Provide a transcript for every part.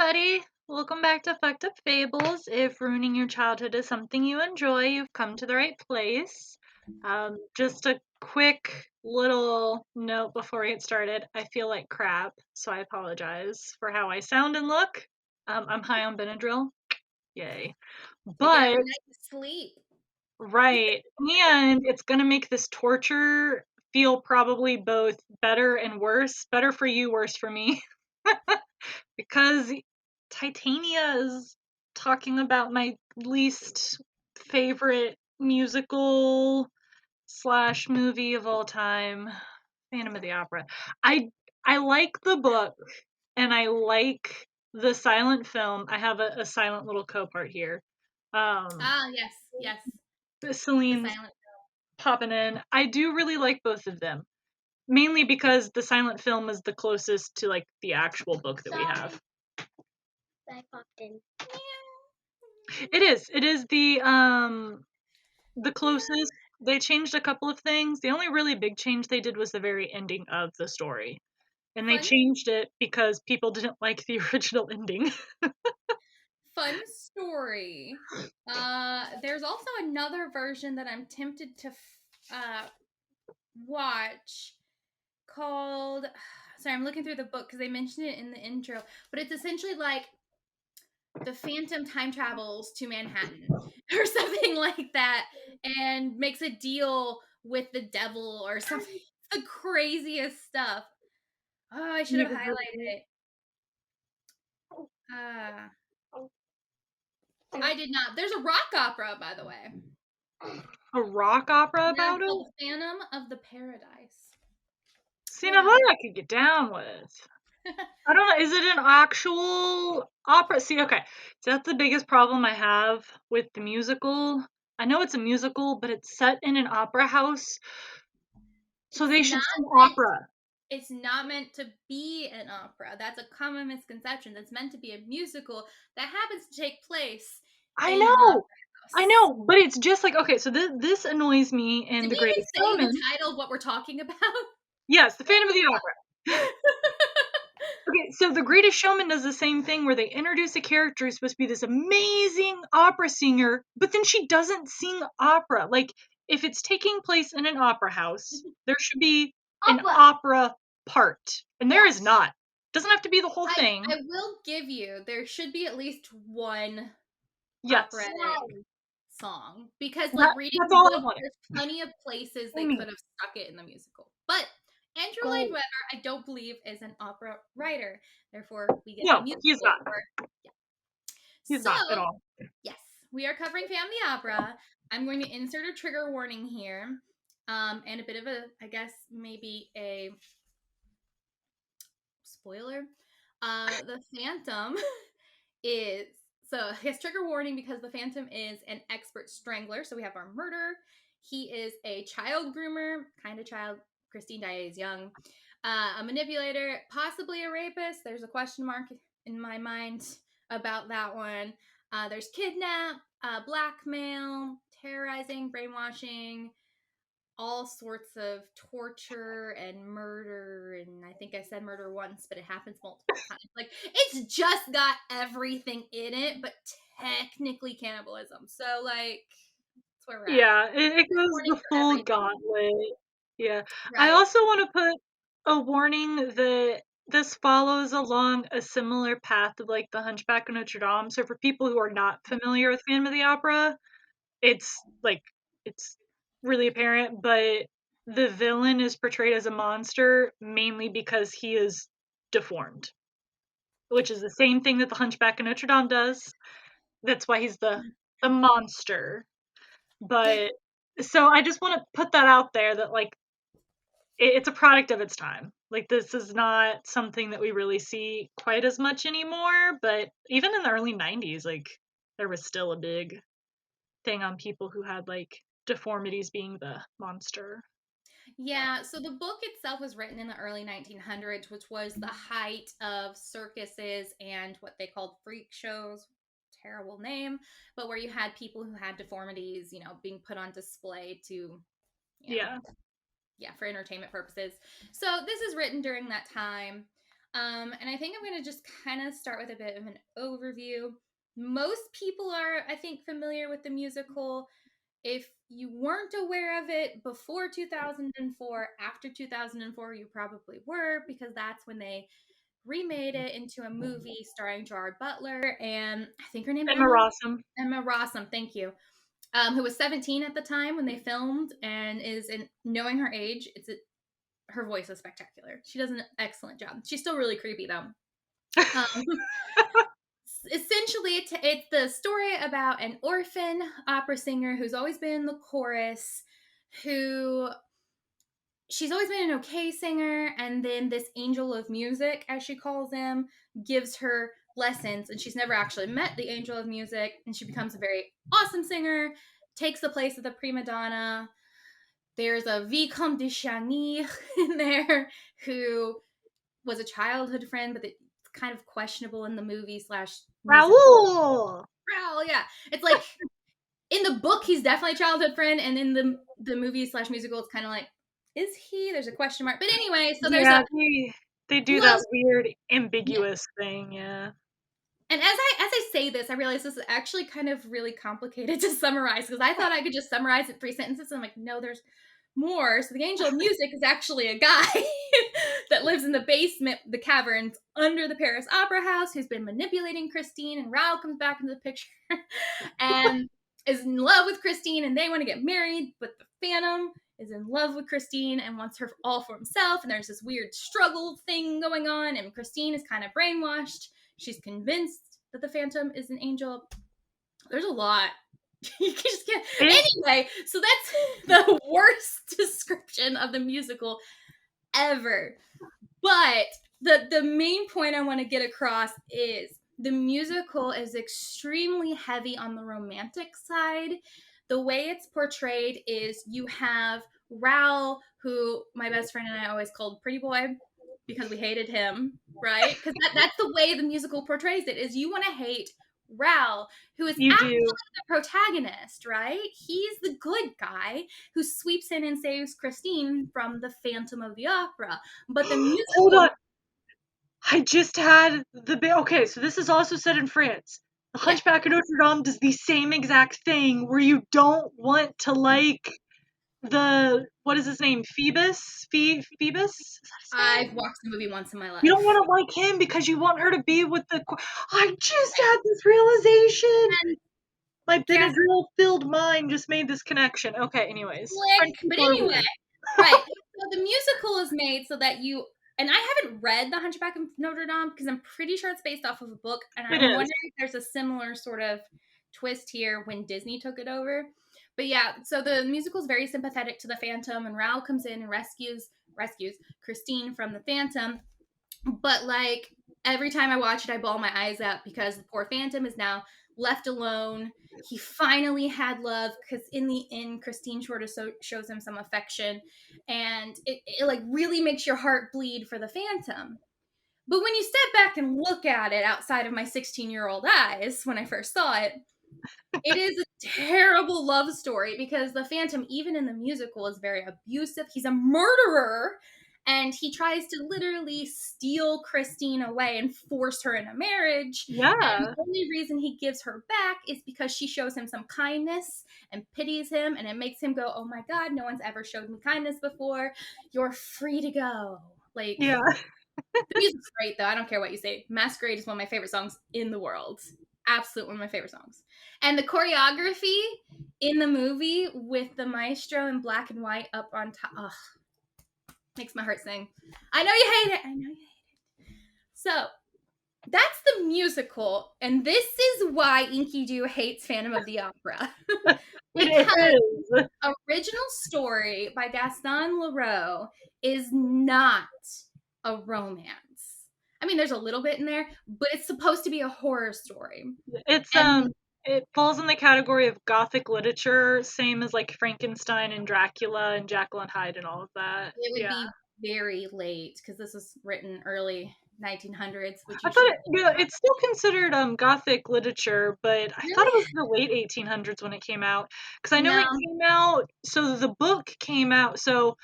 everybody. Welcome back to Fucked Up Fables. If ruining your childhood is something you enjoy, you've come to the right place. Just a quick little note before we get started. I feel like crap, so I apologize for how I sound and look. I'm high on Benadryl. Yay. You get a But, night to sleep. right, and it's gonna make this torture feel probably both better and worse. Better for you, worse for me. Because Titania is talking about my least favorite musical slash movie of all time, Phantom of the Opera. I I like the book and I like the silent film. I have a silent little co-part here. Ah, yes, yes. The Celine's silent. popping in. I do really like both of them. Mainly because the silent film is the closest to like the actual book that we have. I popped in. It is. It is the closest. They changed a couple of things. The only really big change they did was the very ending of the story. And they Fun, changed it because people didn't like the original ending. fun story. There's also another version that I'm tempted to watch called. Sorry, I'm looking through the book because they mentioned it in the intro, but it's essentially like the Phantom time travels to Manhattan or something like that, and makes a deal with the devil or something. The craziest stuff. Oh, I should have highlighted it. Uh, I did not. There's a rock opera, by the way. A rock opera Yeah, about it? called Phantom of the Paradise. See, now that I could get down with. I don't know. Is it an actual opera? See, okay. So that's the biggest problem I have with the musical. I know it's a musical, but it's set in an opera house. So It's they should not sing meant. opera. It's not meant to be an opera. That's a common misconception. That's meant to be a musical that happens to take place I in an opera know. I house. know, but it's just like okay, so this annoys me in Did The we Greatest even say the Showman. title of what we're talking about? Yes, The Phantom of the Opera. Okay, so The Greatest Showman does the same thing where they introduce a character who's supposed to be this amazing opera singer, but then she doesn't sing opera. Like, if it's taking place in an opera house, there should be an opera part. And there is not. Doesn't have to be the whole thing. I will give you, there should be at least one Yes. operatic song because reading That's the all I book, wanted. there's plenty of places they Amy. could have stuck it in the musical. But Andrew Lloyd Webber, I don't believe, is an opera writer. Therefore, we get No, a musical. he's not. Yeah. He's So, not at all. yes, we are covering Family Opera. I'm going to insert a trigger warning here, and a bit of a, I guess, maybe a spoiler. The Phantom is so his trigger warning because the Phantom is an expert strangler. So we have our murderer. He is a child groomer, kind of child. Christine Daae is young. A manipulator, possibly a rapist. There's a question mark in my mind about that one. There's kidnap, blackmail, terrorizing, brainwashing, all sorts of torture and murder, and I think I said murder once, but it happens multiple times. Like, it's just got everything in it, but technically cannibalism. So, like, that's where we're at. Yeah, it goes Warning the for full everything. gauntlet. Yeah. I Right. also want to put a warning that this follows along a similar path of like the Hunchback of Notre Dame. So for people who are not familiar with Phantom of the Opera, it's like it's really apparent, but the villain is portrayed as a monster mainly because he is deformed, which is the same thing that the Hunchback of Notre Dame does. That's why he's the monster. But so I just want to put that out there that like it's a product of its time. Like this is not something that we really see quite as much anymore, but even in the early 90s like there was still a big thing on people who had like deformities being the monster. Yeah, so the book itself was written in the early 1900s, which was the height of circuses and what they called freak shows. Terrible name, but where you had people who had deformities, being put on display to, Yeah. yeah, for entertainment purposes. So this is written during that time. And I think I'm going to just kind of start with a bit of an overview. Most people are, I think, familiar with the musical. If you weren't aware of it before 2004, after 2004, you probably were, because that's when they remade it into a movie starring Gerard Butler and I think her name Emma Rossum. Emma Rossum, thank you. Who was 17 at the time when they filmed and is in knowing her age, her voice is spectacular. She does an excellent job. She's still really creepy though. Essentially, it's the story about an orphan opera singer who's always been in the chorus, who she's always been an okay singer, and then this angel of music, as she calls him, gives her lessons, and she's never actually met the angel of music, and she becomes a very awesome singer, takes the place of the prima donna. There's a Vicomte de Chagny in there who was a childhood friend, but it's kind of questionable in the movie / musical. Raoul, yeah. It's like in the book he's definitely a childhood friend, and in the movie / musical it's kind of like, is he? There's a question mark. But anyway, so there's they do that weird ambiguous thing, yeah. And as I say this, I realize this is actually kind of really complicated to summarize, because I thought I could just summarize it in 3 sentences. And I'm like, no, there's more. So the angel of music is actually a guy that lives in the basement, the caverns under the Paris Opera House, who's been manipulating Christine, and Raoul comes back into the picture and is in love with Christine, and they want to get married, but the Phantom is in love with Christine and wants her all for himself, and there's this weird struggle thing going on, and Christine is kind of brainwashed. She's convinced that the Phantom is an angel. There's a lot. You just can't. Anyway, so that's the worst description of the musical ever. But the main point I want to get across is the musical is extremely heavy on the romantic side. The way it's portrayed is you have Raoul, who my best friend and I always called Pretty Boy because we hated him, right? Because that's the way the musical portrays it, is you want to hate Raoul, who is actually the protagonist, right? He's the good guy who sweeps in and saves Christine from the Phantom of the Opera. But the musical... Hold on. I just had okay, so this is also set in France. The Hunchback of Notre Dame does the same exact thing, where you don't want to like what is his name? Phoebus? Phoebus? I've watched the movie once in my life. You don't want to like him because you want her to be with I just had this realization! My Benadryl-filled mind just made this connection. Okay, anyways. But anyway, right. So the musical is made so that you... And I haven't read The Hunchback of Notre Dame because I'm pretty sure it's based off of a book. And I'm wondering if there's a similar sort of twist here when Disney took it over. But yeah, so the musical is very sympathetic to the Phantom, and Raoul comes in and rescues Christine from the Phantom. But like every time I watch it, I bawl my eyes out because the poor Phantom is now left alone. He finally had love, because in the end, Christine sort of shows him some affection, and it like really makes your heart bleed for the Phantom. But when you step back and look at it outside of my 16-year-old eyes when I first saw it, it is a terrible love story, because the Phantom, even in the musical, is very abusive. He's a murderer, and he tries to literally steal Christine away and force her in a marriage. Yeah. And the only reason he gives her back is because she shows him some kindness and pities him, and it makes him go, oh my God, no one's ever showed me kindness before. You're free to go. Like, yeah. The music's great, though. I don't care what you say. Masquerade is one of my favorite songs in the world. Absolute one of my favorite songs. And the choreography in the movie with the maestro in black and white up on top, makes my heart sing. I know you hate it. So that's the musical, and this is why Enkidu hates Phantom of the Opera. Because original story by Gaston Leroux is not a romance. I mean, there's a little bit in there, but it's supposed to be a horror story. It falls in the category of gothic literature, same as like Frankenstein and Dracula and Jekyll and Hyde and all of that. It would be very late, because this was written early 1900s. I thought it's still considered gothic literature, but I thought it was the late 1800s when it came out, because I know it came out. So the book came out. So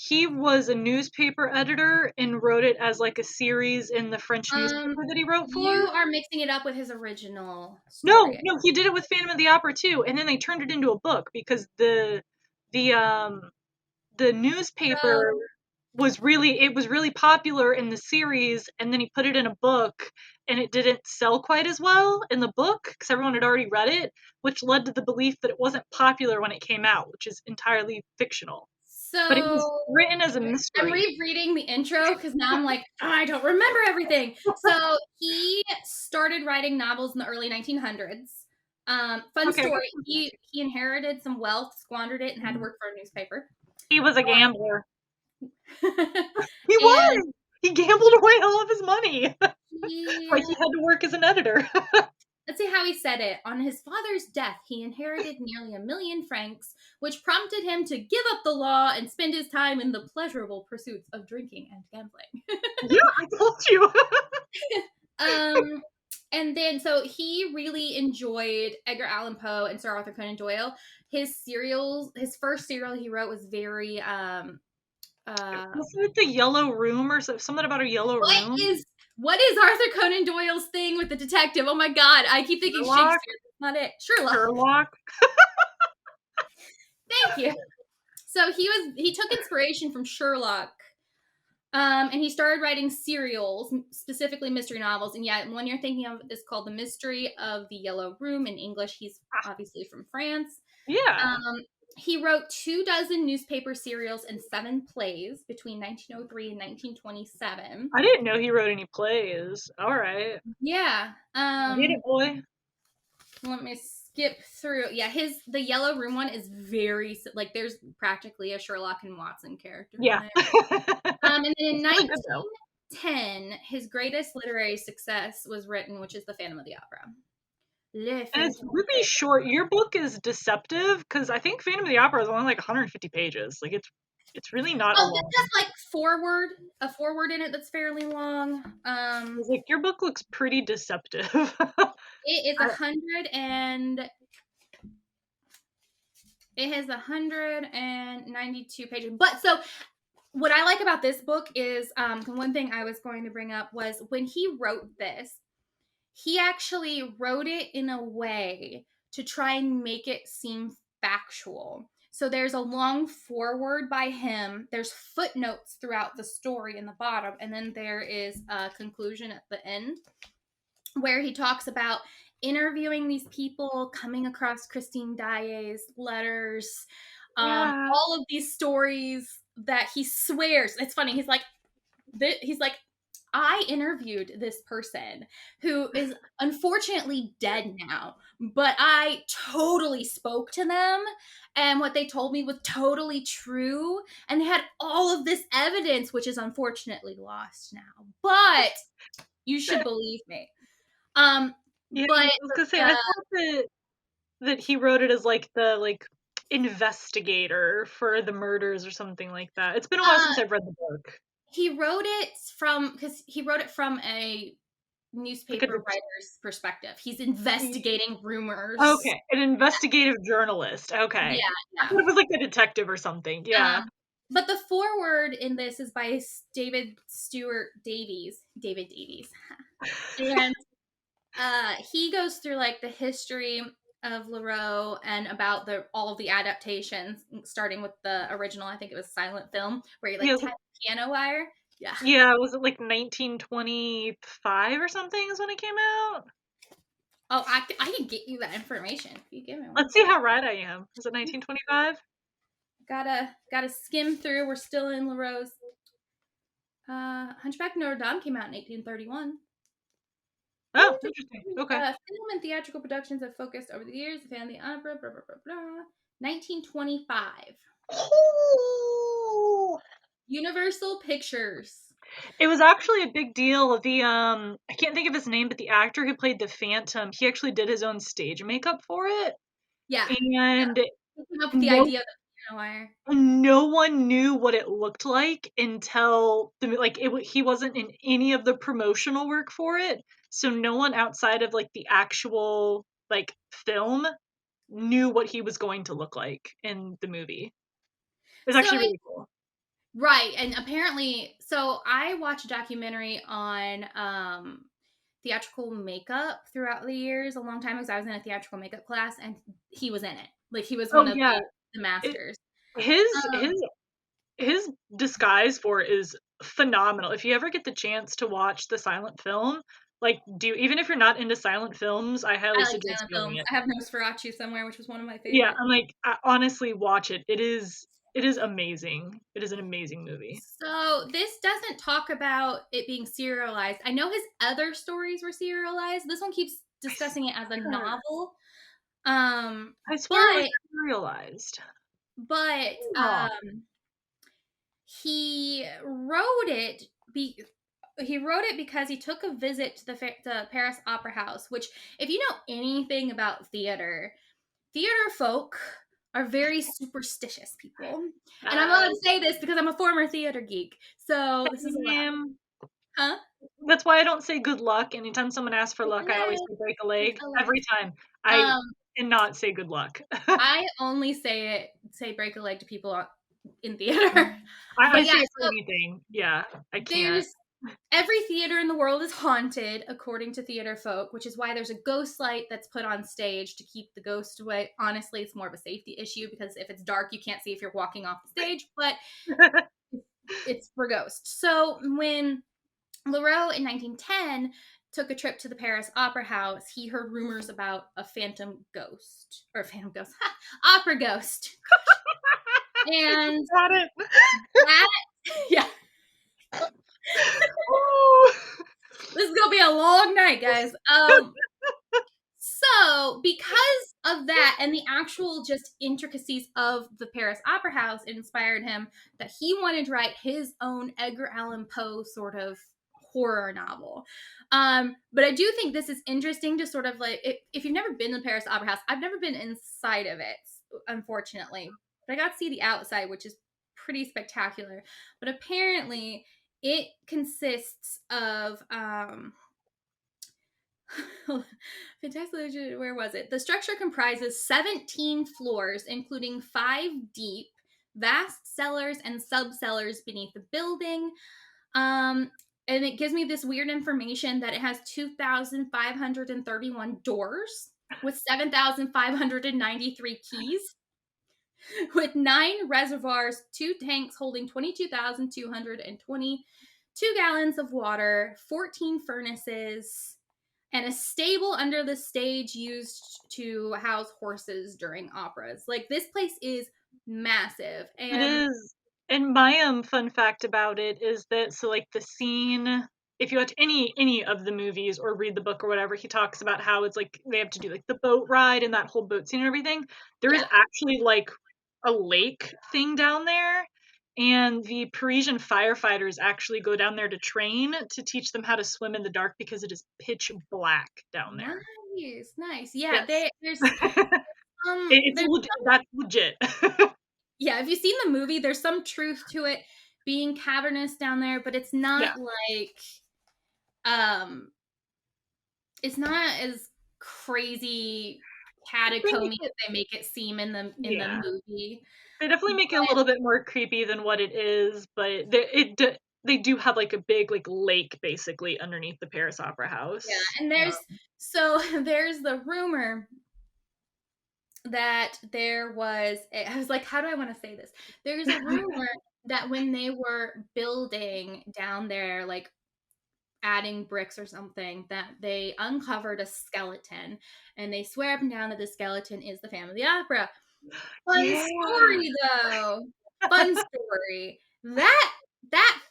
he was a newspaper editor and wrote it as like a series in the French newspaper that he wrote You for. are mixing it up with his original No, story. no, he did it with Phantom of the Opera too, and then they turned it into a book because the the newspaper So, was really popular in the series, and then he put it in a book, and it didn't sell quite as well in the book because everyone had already read it, which led to the belief that it wasn't popular when it came out, which is entirely fictional. But it was so written as a I'm mystery. rereading the intro because now I'm like, oh, I don't remember everything. So he started writing novels in the early 1900s. Fun Okay, story. He inherited some wealth, squandered it, and had to work for a newspaper. he was a gambler. He And was. He gambled away all of his money. he, Like he had to work as an editor. let's see how he said it. On his father's death, he inherited nearly 1,000,000 francs, which prompted him to give up the law and spend his time in the pleasurable pursuits of drinking and gambling. Yeah, I told you. Um, and then so he really enjoyed Edgar Allan Poe and Sir Arthur Conan Doyle. His first serial he wrote was very Wasn't it the yellow room or something about a yellow what room? is Arthur Conan Doyle's thing with the detective? Oh my god, I keep thinking Sherlock? Shakespeare. That's not it. Sherlock. Sherlock? Thank you. So he took inspiration from Sherlock. And he started writing serials, specifically mystery novels. And yeah, one you're thinking of is called The Mystery of the Yellow Room. In English, he's obviously from France. Yeah. He wrote 24 newspaper serials and 7 plays between 1903 and 1927. I didn't know he wrote any plays. All right. Yeah. Get it, boy. Let me skip through. Yeah, the Yellow Room one is very like there's practically a Sherlock and Watson character Yeah. in it. And then in Really good, though. 1910, his greatest literary success was written, which is The Phantom of the Opera. Le And it's Phantom. really short. Your book is deceptive because I think Phantom of the Opera is only like 150 pages. Like it's really not a Oh, this long. has like a forward in it that's fairly long. It's like your book looks pretty deceptive. It is 100 and it has 192 pages. But so what I like about this book is one thing I was going to bring up was when he wrote this, he actually wrote it in a way to try and make it seem factual. So there's a long foreword by him. There's footnotes throughout the story in the bottom, and then there is a conclusion at the end where he talks about interviewing these people, coming across Christine Daae's letters, Yeah. all of these stories that he swears. It's funny. He's like, I interviewed this person who is unfortunately dead now, but I totally spoke to them, and what they told me was totally true, and they had all of this evidence, which is unfortunately lost now. But you should believe me. Yeah, But I was gonna say I thought that he wrote it as like the investigator for the murders or something like that. It's been a while since I've read the book. he wrote it from a Like a newspaper writer's perspective. He's investigating rumors. okay, an investigative journalist. Okay, Yeah, I yeah. thought it was like a detective or something. Yeah, But the foreword in this is by David Stewart Davies. David Davies. And he goes through like the history of Leroux and about all of the adaptations, starting with the original. I think it was silent film where he like yeah, tied piano wire. Yeah. yeah. Was it like 1925 or something? Is when it came out. Oh, I can get you that information if you give me one. Let's see how right I am. Was it 1925? Gotta skim through. We're still in Leroux's. Hunchback of Notre Dame came out in 1831. Oh, interesting. Okay. Film and theatrical productions have focused over the years. The Family Opera, blah, blah, blah, blah. 1925. Oh. Universal Pictures. It was actually a big deal. I can't think of his name, but the actor who played the Phantom, he actually did his own stage makeup for it. Yeah. And He came up with the idea of the piano wire. no one knew what it looked like until he wasn't in any of the promotional work for it. So no one outside of like the actual like film knew what he was going to look like in the movie. It's actually really cool. Right, and apparently, so I watched a documentary on theatrical makeup throughout the years a long time ago. 'Cause I was in a theatrical makeup class, and he was in it. Like he was Oh one of yeah, the it, masters. his Um, his his disguise for it is phenomenal. If you ever get the chance to watch the silent film, like do even if you're not into silent films, I highly I like suggest silent doing films. it. I have Nosferatu somewhere, which was one of my Yeah, favorites. I'm like honestly watch it. It is amazing. It is an amazing movie. So this doesn't talk about it being serialized. I know his other stories were serialized. This one keeps I discussing it as a swear, novel. Um, I swear it was but serialized. but Wrong. he wrote it he wrote it because he took a visit to the Paris Opera House, which, if you know anything about theater folk are very superstitious people. And I'm allowed Uh, to say this because I'm a former theater geek. So this is allowed. um, Huh? that's why I don't say good luck. Anytime someone asks for Break luck, a I always leg. say break a Break leg. a leg. Every time. I Um, cannot say good luck. I, I only say break a leg to people in theater. I But yeah, say it for so anything. Yeah, I can't. there's every theater in the world is haunted, according to theater folk, which is why there's a ghost light that's put on stage to keep the ghost away. Honestly, it's more of a safety issue because if it's dark, you can't see if you're walking off the stage, but it's for ghosts. So when Leroux in 1910 took a trip to the Paris Opera House, he heard rumors about a phantom ghost, or phantom ghost, opera ghost. And Got it. that, yeah, Ooh. this is gonna be a long night, guys. So, because of that and the actual just intricacies of the Paris Opera House inspired him that he wanted to write his own Edgar Allan Poe sort of horror novel. But I do think this is interesting to sort of like, if you've never been to the Paris Opera House, I've never been inside of it, unfortunately. But I got to see the outside, which is pretty spectacular. But apparently, it consists of Fantastic. Where was it? The structure comprises 17 floors, including 5 deep, vast cellars and subcellars beneath the building. And it gives me this weird information that it has 2,531 doors with 7,593 keys, with 9 reservoirs, 2 tanks holding 22,222 gallons of water, 14 furnaces, and a stable under the stage used to house horses during operas. Like this place is massive. It And is. And my fun fact about it is that so like the scene, if you watch any of the movies or read the book or whatever, he talks about how it's like they have to do like the boat ride and that whole boat scene and everything. There is yeah, actually like a lake thing down there, and the Parisian firefighters actually go down there to train to teach them how to swim in the dark because it is pitch black down there. nice, nice. Yeah, Yes. It's there's that's legit. yeah, if you've seen the movie, there's some truth to it being cavernous down there, but Yeah. um it's not as crazy They make catacomby as it, they make it seem in the yeah. movie. They definitely make it a But little bit more creepy than what it is, but they do have like a big like lake basically underneath the Paris Opera yeah, House. and there's the rumor that I was like, how do I want to say this? There's a rumor that when they were building down there, like adding bricks or something, that they uncovered a skeleton, and they swear up and down that the skeleton is the Phantom of the Opera. Fun Yeah. story though. Fun story. That that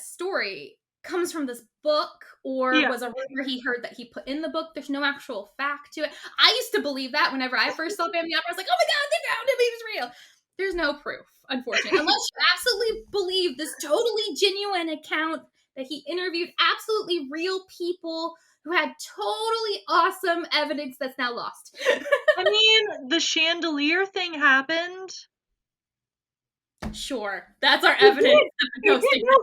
story comes from this book, or Yeah. was a rumor he heard that he put in the book. There's no actual fact to it. I used to believe that whenever I first saw Phantom of the Opera. I was like, oh my god, they found him, he was real. There's no proof, unfortunately. Unless you absolutely believe this totally genuine account that he interviewed absolutely real people who had totally awesome evidence that's now lost. I mean, the chandelier thing happened. Sure, that's our It evidence did. of the It did. ghosting. No,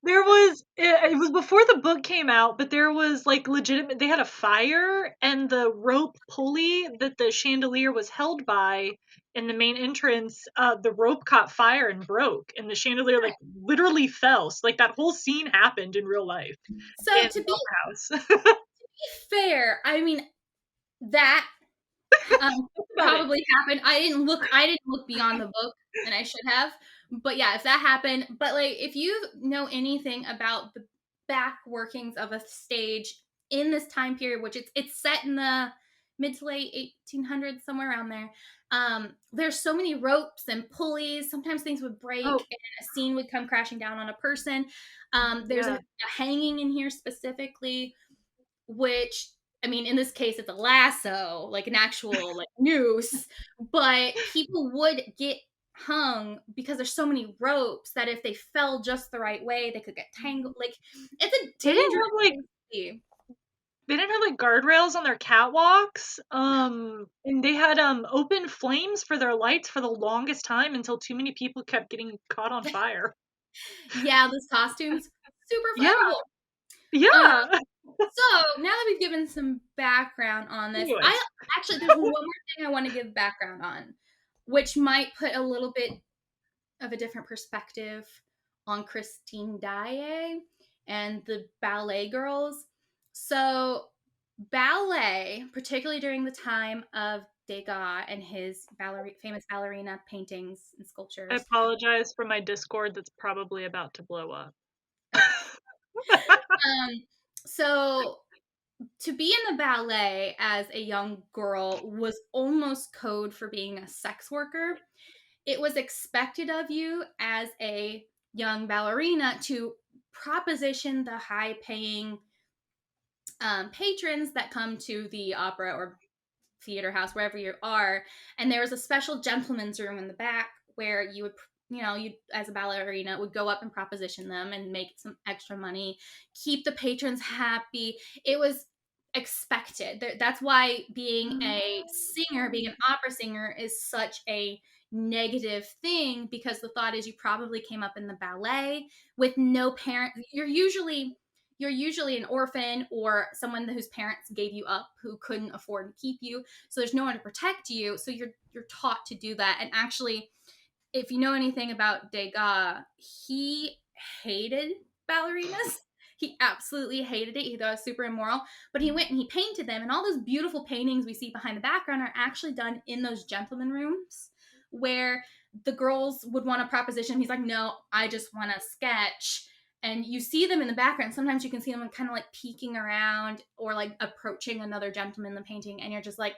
there was it was before the book came out, but there was like legitimate. They had a fire, and the rope pulley that the chandelier was held by in the main entrance, the rope caught fire and broke, and the chandelier like literally fell. So like that whole scene happened in real life So in to the be opera house. fair, I mean that About it. probably happened. I didn't look beyond the book, and I should have. But yeah, if that happened, but like if you know anything about the back workings of a stage in this time period, which it's set in the mid to late 1800s, somewhere around there. There's so many ropes and pulleys. Sometimes things would break, Oh and a scene would come crashing down on a person. There's yeah. a hanging in here specifically, which, I mean, in this case, it's a lasso, like an actual like noose, but people would get hung because there's so many ropes that if they fell just the right way, they could get tangled. Like, it's a They didn't dangerous have like thing to see. they didn't have like guardrails on their catwalks. And they had open flames for their lights for the longest time until too many people kept getting caught on fire. Yeah, those costumes, super Yeah. flammable. Um, Yeah. so now that we've given some background on this, I Anyways. actually there's one more thing I want to give background on, which might put a little bit of a different perspective on Christine Daae and the Ballet Girls. So, ballet, particularly during the time of Degas and his famous ballerina paintings and I sculptures. apologize for my Discord that's probably about to blow up. Okay. So to be in the ballet as a young girl was almost code for being a sex worker. It was expected of you as a young ballerina to proposition the high paying patrons that come to the opera or theater house, wherever you are. And there was a special gentleman's room in the back where you would, you as a ballerina would go up and proposition them and make some extra money, keep the patrons happy. It was expected. That's why being a singer, being an opera singer, is such a negative thing, because the thought is you probably came up in the ballet with no parent. You're usually an orphan or someone whose parents gave you up who couldn't afford to keep you, so there's no one to protect you, so you're taught to do that. And actually, if you know anything about Degas, he hated ballerinas. He absolutely hated it. He thought it was super immoral. But he went and he painted them, and all those beautiful paintings we see behind the background are actually done in those gentleman rooms where the girls would want a proposition. He's like, no, I just want to sketch. And you see them in the background. Sometimes you can see them kind of like peeking around or like approaching another gentleman in the painting, and you're just like,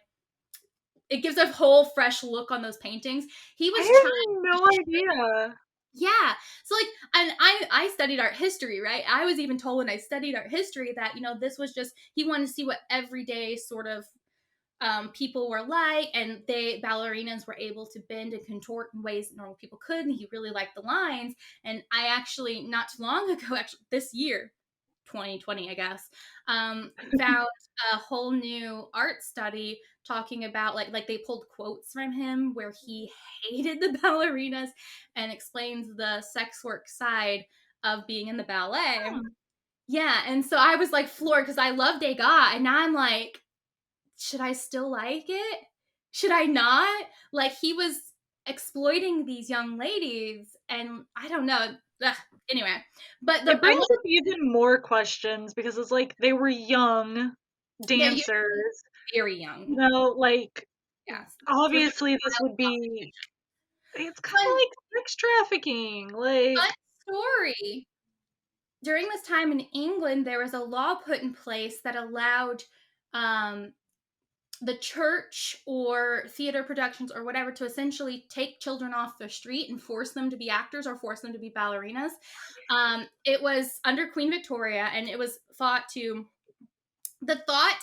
it gives a whole fresh look on those paintings. He I was trying had to no idea. yeah. So like, and I studied art history, right? I was even told when I studied art history that, this was just, he wanted to see what everyday sort of people were like, and ballerinas were able to bend and contort in ways that normal people could, and he really liked the lines. And I actually, not too long ago, actually this year, 2020, I guess, found a whole new art study talking about like they pulled quotes from him where he hated the ballerinas and explains the sex work side of being in the ballet. Yeah, and so I was like floored because I love Degas, and now I'm like, should I still like it? Should I not? Like, he was exploiting these young ladies, and I don't know. Ugh. Anyway, but It I brings want up even more questions because it's like they were young they dancers. very young. Like Yes. So there's obviously this child would be prostitution. it's kind of Fun, like sex trafficking. fun Like story. During this time in England, there was a law put in place that allowed um, the church or theater productions or whatever to essentially take children off the street and force them to be actors or force them to be ballerinas. It was under Queen Victoria, and it was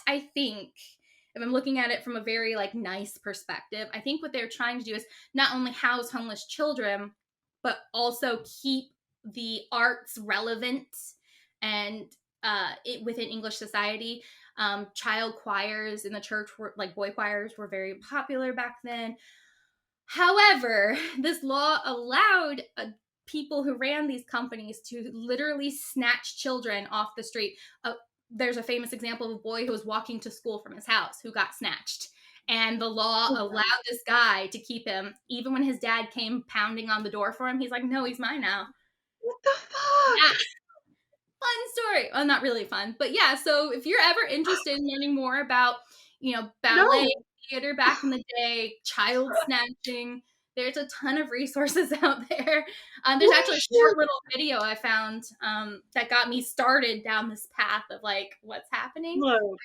I think, if I'm looking at it from a very like nice perspective, I think what they're trying to do is not only house homeless children, but also keep the arts relevant and within English society. Child choirs in the church were like boy choirs were very popular back then. However, this law allowed people who ran these companies to literally snatch children off the street. There's a famous example of a boy who was walking to school from his house who got snatched. and the law allowed this guy to keep him even when his dad came pounding on the door for him. He's like, no, he's mine now. What the fuck? Yeah. Fun story. Well, not really fun, but yeah. So if you're ever interested in learning more about, ballet theater back in the day, child snatching, there's a ton of resources out there. There's actually a short little video I found that got me started down this path of like what's happening. Look,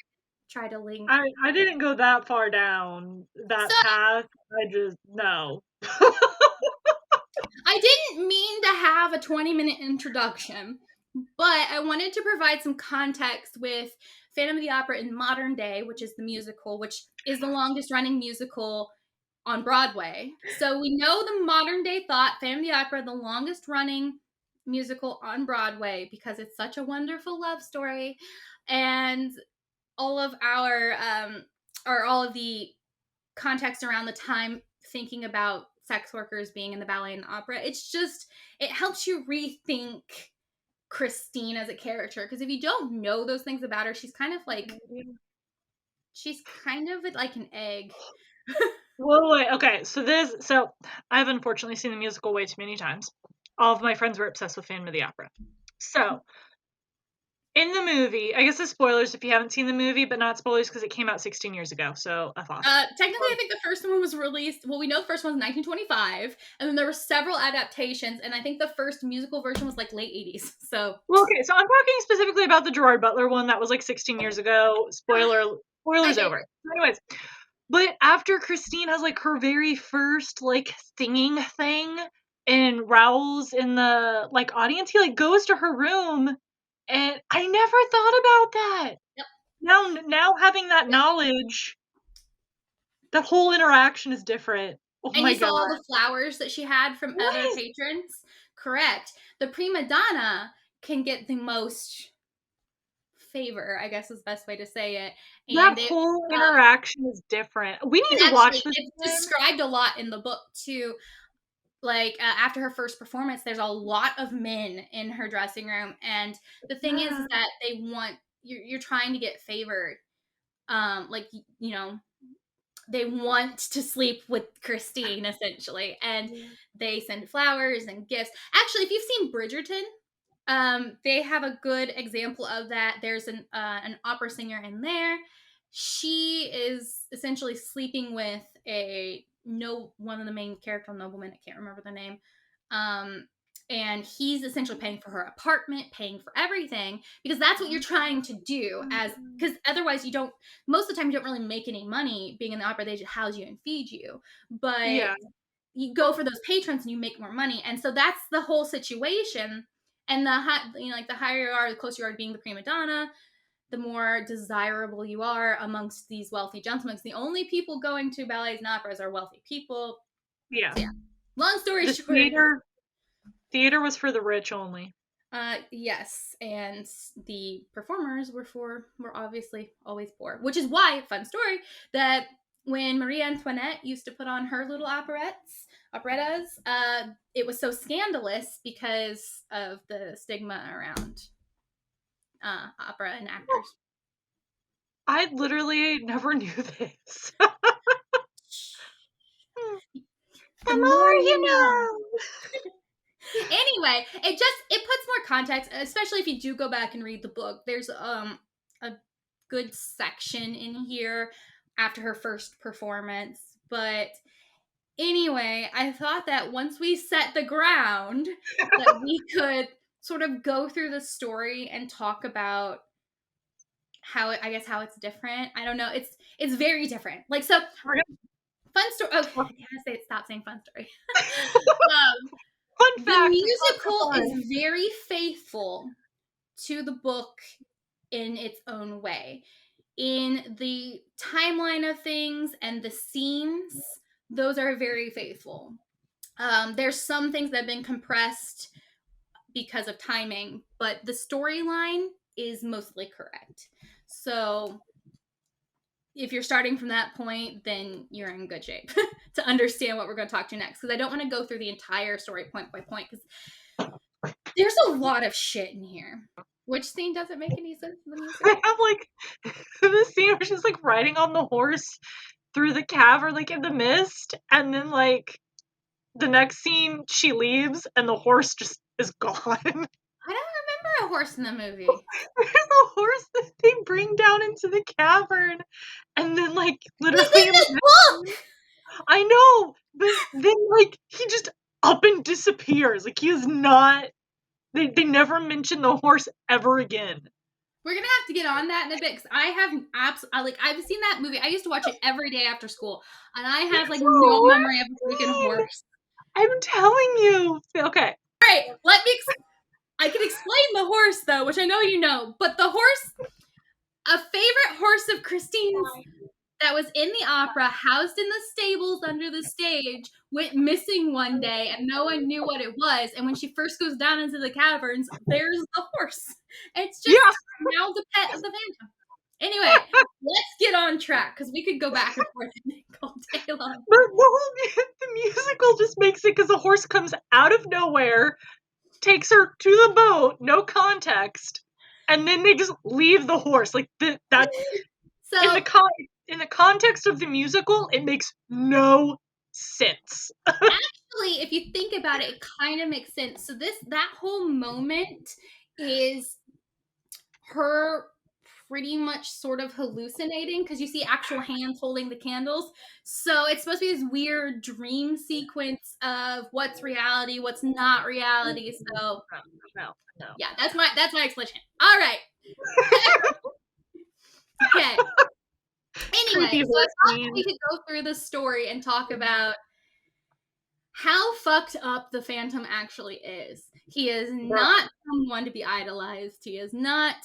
Try to link. I didn't go that far down that path. I just no. I didn't mean to have a 20-minute introduction, but I wanted to provide some context with Phantom of the Opera in modern day, which is the musical, which is the longest running musical on Broadway. So we know the modern day thought Phantom of the Opera, the longest running musical on Broadway, because it's such a wonderful love story. And all of all of the context around the time thinking about sex workers being in the ballet and the opera, it helps you rethink Christine as a character, because if you don't know those things about her, she's kind of like an egg. Whoa, wait, okay, so I've unfortunately seen the musical way too many times. All of my friends were obsessed with Phantom of the Opera. So in the movie, I guess the spoilers if you haven't seen the movie, but not spoilers because it came out 16 years ago, so I thought. Technically, I think the first one was released, well, we know the first one was 1925, and then there were several adaptations, and I think the first musical version was like late 80s, so. Well, okay, so I'm talking specifically about the Gerard Butler one that was like 16 years ago. Spoilers over. Anyways, but after Christine has like her very first like singing thing, and Raoul's in the like audience, he like goes to her room, and I never thought about that. Yep. Now having that knowledge, that whole interaction is different. Oh and my you saw God. all the flowers that she had from other patrons. Correct. The prima donna can get the most favor, I guess is the best way to say it. And that whole interaction is different. We need to watch this. It's described a lot in the book too. Like after her first performance, there's a lot of men in her dressing room, and the thing is that they want you're trying to get favored. They want to sleep with Christine essentially, and they send flowers and gifts. Actually, if you've seen Bridgerton, they have a good example of that. There's an opera singer in there. She is essentially sleeping with one of the main character noblemen. I can't remember the name. And he's essentially paying for her apartment, paying for everything, because that's what you're trying to do, because otherwise most of the time you don't really make any money being in the opera. They just house you and feed you, but you go for those patrons and you make more money. And so that's the whole situation. And the higher you are, the closer you are to being the prima donna, the more desirable you are amongst these wealthy gentlemen. The only people going to ballets and operas are wealthy people. Yeah. So, long story short. Theater was for the rich only. Yes, and the performers were obviously always poor, which is why, fun story, that when Marie Antoinette used to put on her little operettas, it was so scandalous because of the stigma around opera and actors. I literally never knew this. The more you know. Anyway, it puts more context, especially if you do go back and read the book. There's a good section in here after her first performance. But anyway, I thought that once we set the ground, that we could sort of go through the story and talk about how it's different. I don't know. It's very different. Like, so fun story. Oh, I gotta stop saying fun story. Fun fact, the musical is very faithful to the book in its own way. In the timeline of things and the scenes, those are very faithful. There's some things that have been compressed because of timing, but the storyline is mostly correct. So if you're starting from that point, then you're in good shape to understand what we're going to talk to next. Because I don't want to go through the entire story point by point, because there's a lot of shit in here. Which scene doesn't make any sense in the music? I have the scene where she's riding on the horse through the cavern, like, in the mist, and then, like, the next scene, she leaves, and the horse just is gone. I don't remember a horse in the movie. There's a horse that they bring down into the cavern, and then, like, literally in the book! I know, but then, like, he just up and disappears. Like, he is not... They never mention the horse ever again. We're gonna have to get on that in a bit, because I have I've seen that movie. I used to watch it every day after school, and I have, like, no memory of a freaking horse. I'm telling you. Okay. Alright, I can explain the horse, though, which I know you know, but the horse, a favorite horse of Christine's that was in the opera, housed in the stables under the stage, went missing one day, and no one knew what it was. And when she first goes down into the caverns, there's the horse. It's just now the pet of the Phantom. Anyway, let's get on track, because we could go back and forth all day long. But the musical just makes it because the horse comes out of nowhere, takes her to the boat, no context, and then they just leave the horse. Like, that's... So, in the context of the musical, it makes no sense. actually, if you think about it, it kind of makes sense. So that whole moment is her pretty much sort of hallucinating, because you see actual hands holding the candles. So it's supposed to be this weird dream sequence of what's reality, what's not reality. So No. yeah, that's my explanation. All right. Okay. Anyway, so I thought we could go through the story and talk about how fucked up the Phantom actually is. He is not someone to be idolized. He is not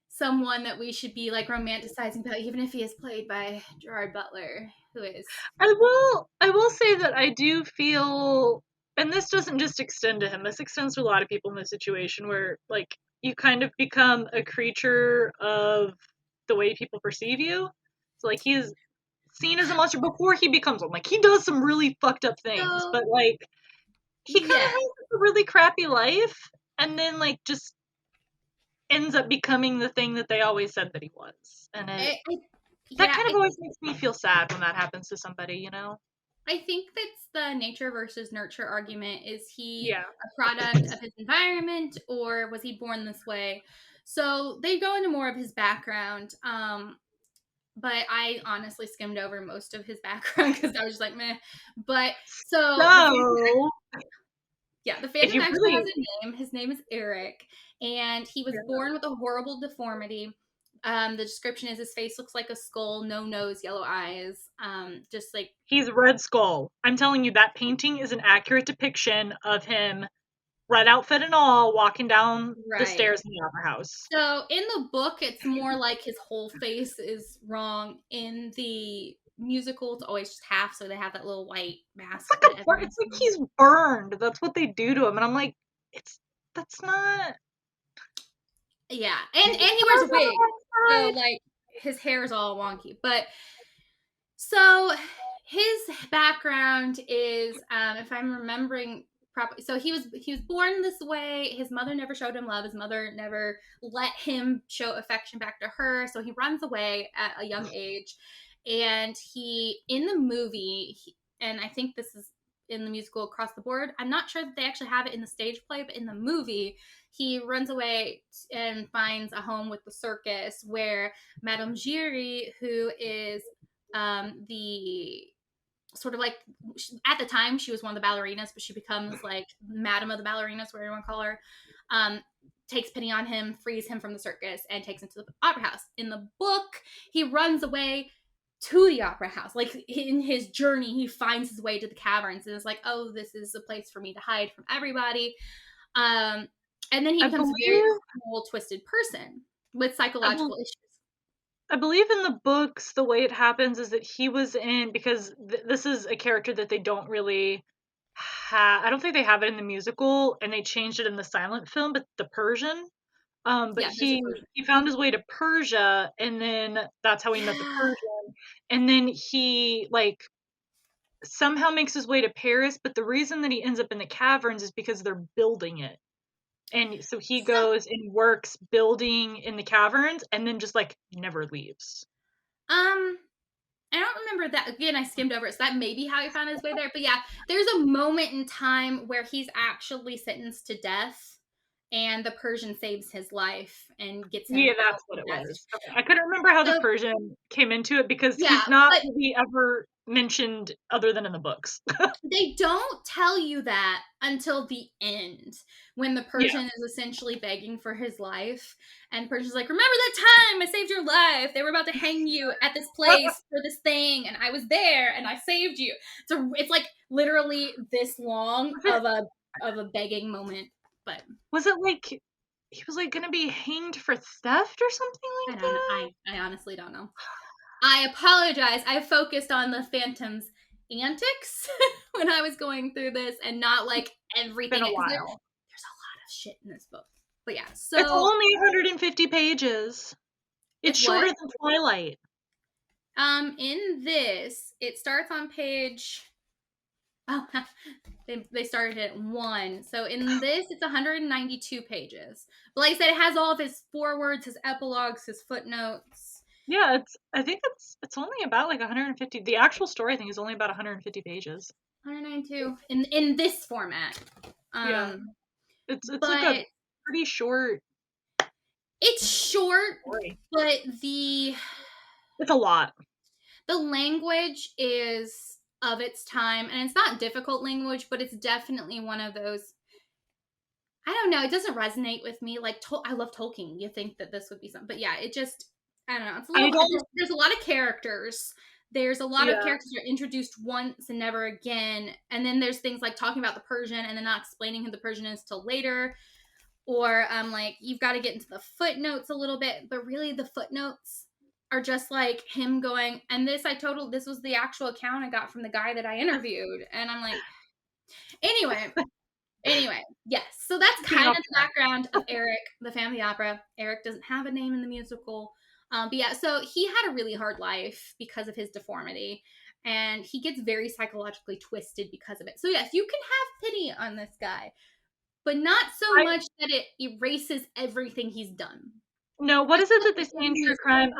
someone that we should be, like, romanticizing about, even if he is played by Gerard Butler, who is... I will say that I do feel, and this doesn't just extend to him, this extends to a lot of people in this situation, where, like, you kind of become a creature of the way people perceive you. So, like, he's seen as a monster before he becomes one. Like, he does some really fucked up things, but, like, he kind of has a really crappy life, and then, like, just ends up becoming the thing that they always said that he was. And that kind of always makes me feel sad when that happens to somebody, you know? I think that's the nature versus nurture argument. Is he a product of his environment, or was he born this way? So they go into more of his background. But I honestly skimmed over most of his background because I was just like, meh. But so the Phantom actually has a name. His name is Eric, and he was born with a horrible deformity. The description is his face looks like a skull, no nose, yellow eyes. Just like... He's Red Skull. I'm telling you, that painting is an accurate depiction of him, red outfit and all, walking down the stairs in the opera house. So in the book, it's more like his whole face is wrong. In the musical, it's always just half, so they have that little white mask. It's like he's burned. That's what they do to him, and I'm like, that's not... Yeah, and he wears a wig, so, like, his hair is all wonky. But so his background is, if I'm remembering properly, so he was born this way. His mother never showed him love. His mother never let him show affection back to her. So he runs away at a young age, and in the movie, and I think this is in the musical across the board, I'm not sure that they actually have it in the stage play, but in the movie, he runs away and finds a home with the circus, where Madame Giry, who is the sort of, like, at the time she was one of the ballerinas, but she becomes like Madam of the Ballerinas, whatever you want to call her, takes pity on him, frees him from the circus, and takes him to the opera house. In the book, he runs away to the opera house. Like, in his journey, he finds his way to the caverns and is like, oh, this is a place for me to hide from everybody. And then he becomes a very cool, twisted person with psychological issues. I believe in the books, the way it happens is that he was in, because this is a character that they don't really I don't think they have it in the musical, and they changed it in the silent film, but the Persian. But he found his way to Persia, and then that's how he met the Persian. And then he, like, somehow makes his way to Paris, but the reason that he ends up in the caverns is because they're building it. And so he goes and works building in the caverns, and then just, like, never leaves. I don't remember that. Again, I skimmed over it, so that may be how he found his way there. But yeah, there's a moment in time where he's actually sentenced to death, and the Persian saves his life and gets him Yeah, out that's what of it that was. situation. Okay. I couldn't remember how the So, Persian came into it because yeah, he's not but really ever mentioned other than in the books. they don't tell you that until the end, when the Yeah. Persian is essentially begging for his life, and Persian's like, "Remember that time I saved your life? They were about to hang you at this place for this thing, and I was there, and I saved you." So it's like literally this long of a begging moment. But Was it like he was like gonna be hanged for theft or something like that? I honestly don't know. I apologize. I focused on the Phantom's antics when I was going through this, and not like everything. Been a Because there's while. a lot of shit in this book. But yeah, It's so only 150 pages. It's it's shorter what? than Twilight. In this, it starts on page. Oh, they started at 1. So in this, it's 192 pages. But like I said, it has all of his forewords, his epilogues, his footnotes. Yeah, I think it's only about like 150. The actual story I think is only about 150 pages. 192 in this format. Yeah. It's like a But pretty short it's short, story. but It's a lot. the language is of its time, and it's not difficult language, but it's definitely one of those. I don't know. It doesn't resonate with me. Like I love Tolkien. You think that this would be something, but yeah, it just I don't know. It's a I little. don't. There's a lot of characters. There's a lot of Yeah. characters that are introduced once and never again, and then there's things like talking about the Persian and then not explaining who the Persian is till later, or like you've got to get into the footnotes a little bit, but really the footnotes are just like him going, and this this was the actual account I got from the guy that I interviewed, and I'm like, anyway, yes. So that's kind of the background of Eric, the Phantom of the Opera. Eric doesn't have a name in the musical, but yeah, so he had a really hard life because of his deformity, and he gets very psychologically twisted because of it. So yes, you can have pity on this guy, but not so much that it erases everything he's done. No, what is it that they say in true crime?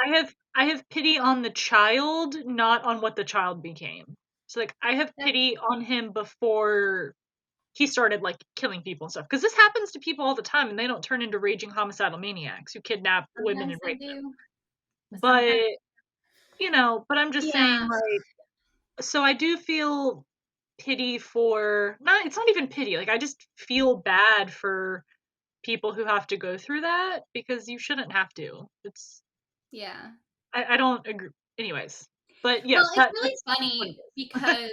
I have pity on the child, not on what the child became. So like I have pity on him before he started like killing people and stuff. Because this happens to people all the time, and they don't turn into raging homicidal maniacs who kidnap women and rape them. But but I'm just saying, like, so I do feel pity for it's not even pity. Like I just feel bad for people who have to go through that because you shouldn't have to. It's I don't agree. Anyways, but yes, well, it's really funny because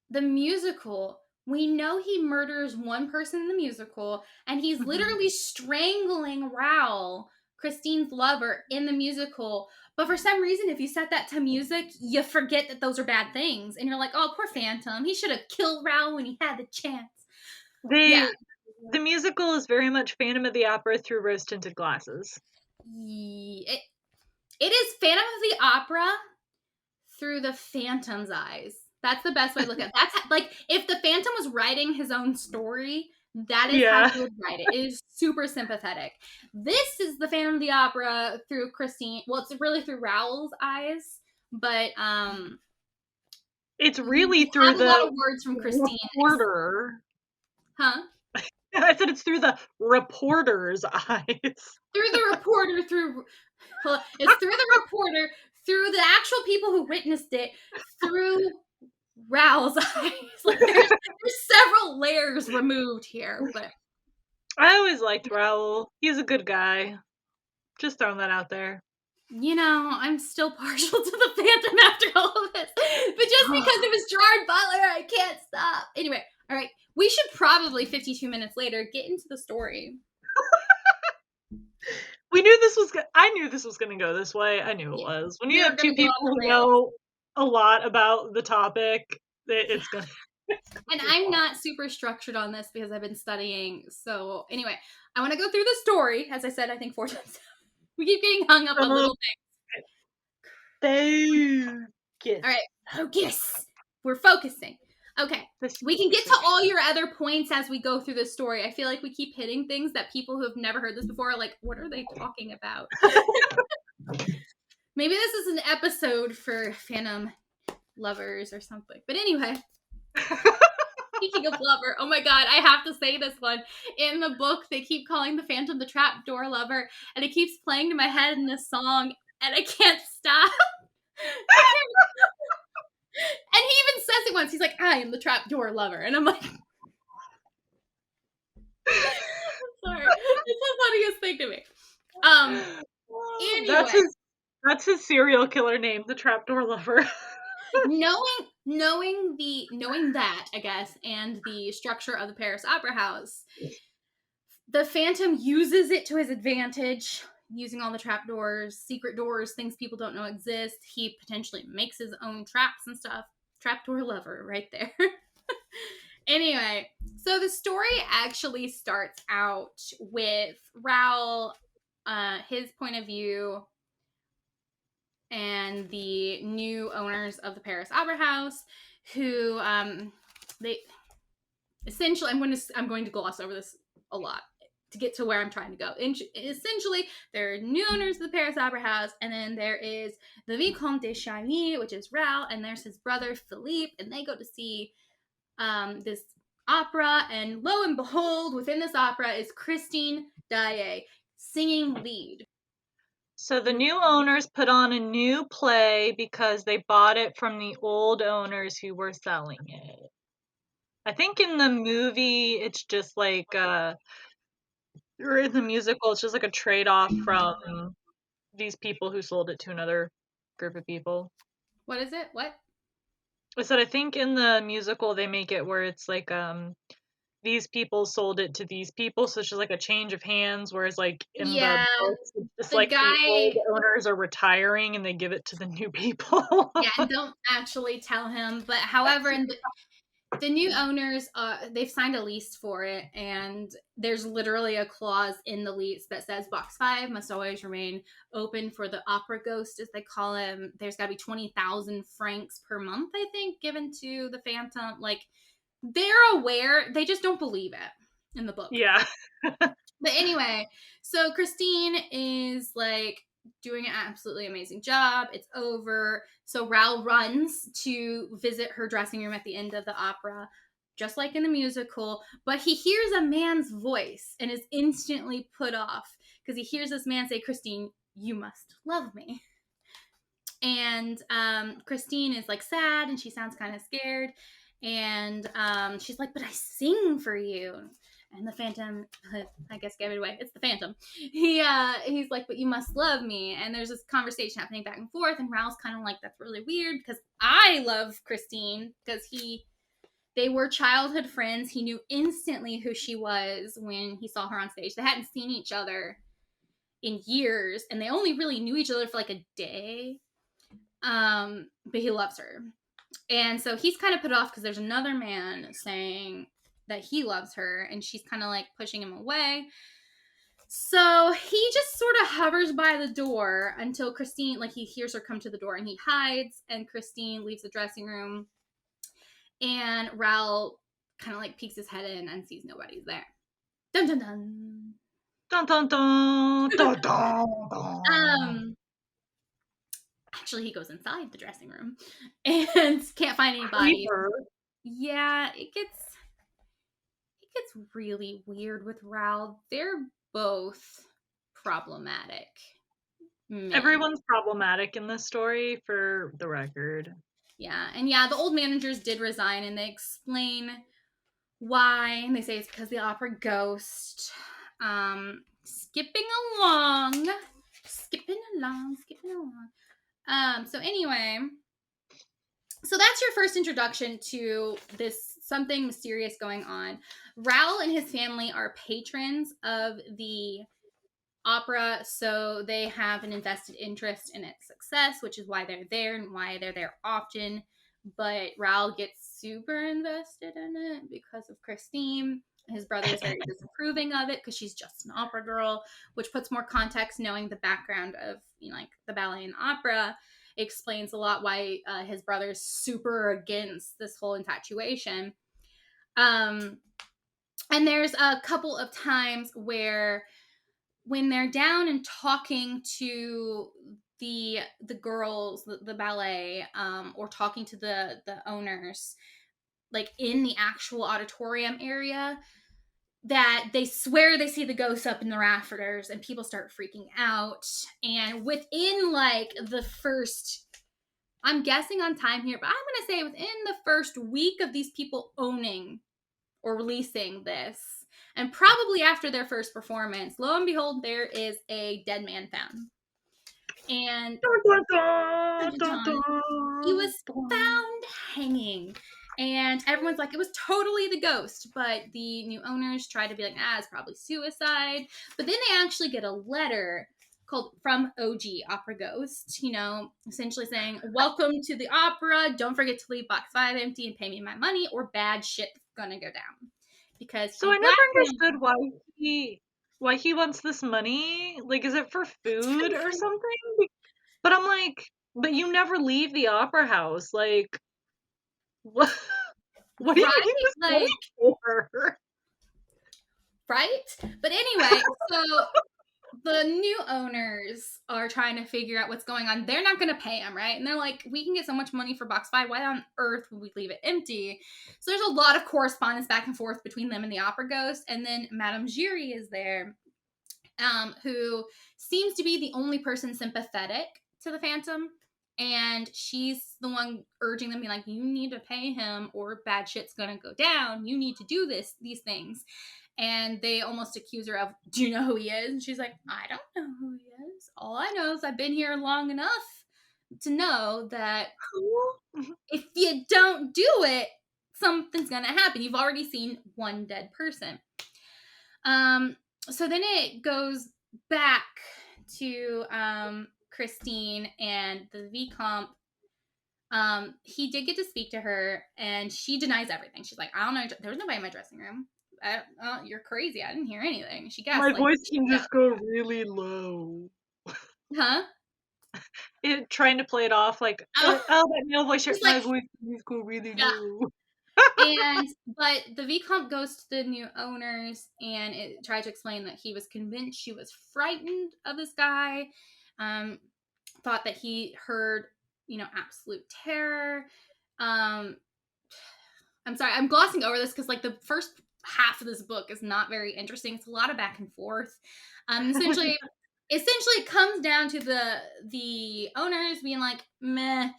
the musical, we know he murders one person in the musical, and he's literally strangling Raoul, Christine's lover, in the musical. But for some reason, if you set that to music, you forget that those are bad things, and you're like, "Oh, poor Phantom. He should have killed Raoul when he had the chance." The musical is very much Phantom of the Opera through rose-tinted glasses. It is Phantom of the Opera through the Phantom's eyes. That's the best way to look at it. That's like if the Phantom was writing his own story, that is how he would write it. It is super sympathetic. This is the Phantom of the Opera through Christine. Well, it's really through Raoul's eyes, but it's really through the a lot of words from Christine. Reporter. Huh? I said it's through the reporter's eyes. Through the reporter, it's through the reporter, through the actual people who witnessed it, through Raoul's eyes. Like there's several layers removed here, but I always liked Raoul. He's a good guy. Just throwing that out there. I'm still partial to the Phantom after all of this. But just because it was Gerard Butler, I can't stop. Anyway, all right. We should probably 52 minutes later get into the story. We knew this was I knew this was going to go this way. I knew it was. When you have two people who know a lot about the topic, it's going to and I'm not super structured on this because I've been studying. So anyway, I want to go through the story. As I said, I think 4 times. We keep getting hung up on little things. Focus. All right, focus. We're focusing. Okay, we can get to all your other points as we go through the story. I feel like we keep hitting things that people who have never heard this before are like, what are they talking about? Maybe this is an episode for Phantom lovers or something. But anyway, speaking of lover, oh my god, I have to say this one. In the book, they keep calling the Phantom the trapdoor lover, and it keeps playing to my head in this song, and I can't stop. I can't. And he even says it once. He's like, I am the trapdoor lover. And I'm like, I'm sorry. It's the funniest thing to me. Anyway. That's his serial killer name, the trapdoor lover. knowing that, I guess, and the structure of the Paris Opera House, the Phantom uses it to his advantage, using all the trapdoors, secret doors, things people don't know exist. He potentially makes his own traps and stuff. Trapdoor lover right there. Anyway, so the story actually starts out with Raoul, his point of view, and the new owners of the Paris Opera House, who they essentially, I'm going to gloss over this a lot to get to where I'm trying to go. Essentially, there are new owners of the Paris Opera House, and then there is the Vicomte de Charny, which is Raoul, and there's his brother Philippe, and they go to see this opera, and lo and behold, within this opera is Christine Daae singing lead. So the new owners put on a new play because they bought it from the old owners who were selling it. I think in the movie, it's just like, or in the musical, it's just like a trade-off from these people who sold it to another group of people. What is it? What? I said I think in the musical, they make it where it's like, these people sold it to these people, so it's just like a change of hands, whereas like in the books, it's just like the old owners are retiring and they give it to the new people. Yeah, and don't actually tell him. But however, in the new owners, they've signed a lease for it, and there's literally a clause in the lease that says Box 5 must always remain open for the opera ghost, as they call him. There's got to be 20,000 francs per month, I think, given to the Phantom. Like, they're aware, they just don't believe it in the book. Yeah. But anyway, so Christine is like doing an absolutely amazing job. It's over. So Raoul runs to visit her dressing room at the end of the opera, just like in the musical. But he hears a man's voice and is instantly put off because he hears this man say, Christine, you must love me. And Christine is like sad and she sounds kind of scared. And she's like, but I sing for you. And the Phantom, I guess, gave it away. It's the Phantom. He's like, but you must love me. And there's this conversation happening back and forth. And Raoul's kind of like, that's really weird because I love Christine because they were childhood friends. He knew instantly who she was when he saw her on stage. They hadn't seen each other in years, and they only really knew each other for like a day. But he loves her. And so he's kind of put off because there's another man saying that he loves her, and she's kind of like pushing him away. So he just sort of hovers by the door until Christine, like he hears her come to the door, and he hides, and Christine leaves the dressing room, and Raoul kind of like peeks his head in and sees nobody's there. Dun dun dun. Dun dun dun dun dun dun. Actually, he goes inside the dressing room and can't find anybody. Creeper. Yeah, it gets really weird with Raoul. They're both problematic men. Everyone's problematic in this story, for the record. Yeah, and yeah, the old managers did resign, and they explain why, and they say it's because the opera ghost. Skipping along. So anyway, so that's your first introduction to this something mysterious going on. Raoul and his family are patrons of the opera, so they have an invested interest in its success, which is why they're there and why they're there often. But Raoul gets super invested in it because of Christine. His brother is very disapproving of it because she's just an opera girl, which puts more context knowing the background of, you know, like the ballet and opera. It explains a lot why his brother's super against this whole infatuation. And there's a couple of times where when they're down and talking to the girls, the ballet, or talking to the owners, like in the actual auditorium area, that they swear they see the ghosts up in the rafters, and people start freaking out. And within like the first, I'm guessing on time here, but I'm gonna say within the first week of these people owning or releasing this, and probably after their first performance, lo and behold, there is a dead man found. And Dun, dun, dun, dun, he was dun. found hanging. And everyone's like, it was totally the ghost. But the new owners try to be like, it's probably suicide. But then they actually get a letter called From OG Opera Ghost, essentially saying, welcome to the opera. Don't forget to leave box 5 empty and pay me my money, or bad shit's gonna go down. Because So I never understood why he wants this money. Like, is it for food or something? But I'm like, but you never leave the opera house. Like, what? What do you need this money for? Right? But anyway, so the new owners are trying to figure out what's going on. They're not going to pay him, right? And they're like, we can get so much money for box 5. Why on earth would we leave it empty? So there's a lot of correspondence back and forth between them and the opera ghost. And then Madame Giry is there, who seems to be the only person sympathetic to the Phantom. And she's the one urging them, being like, you need to pay him or bad shit's going to go down. You need to do these things. And they almost accuse her of, do you know who he is? And she's like, I don't know who he is. All I know is I've been here long enough to know that if you don't do it, something's going to happen. You've already seen one dead person. So then it goes back to Christine and the Vicomte. He did get to speak to her, and she denies everything. She's like, I don't know. There was nobody in my dressing room. You're crazy. I didn't hear anything. She gaslights. My voice can just go really low. Huh? Trying to play it off like, that male voice. My voice can just go really low. But the Vicomte goes to the new owners and it tried to explain that he was convinced she was frightened of this guy, thought that he heard, absolute terror. I'm sorry, I'm glossing over this because like the first half of this book is not very interesting. It's a lot of back and forth. Essentially it comes down to the owners being like, meh.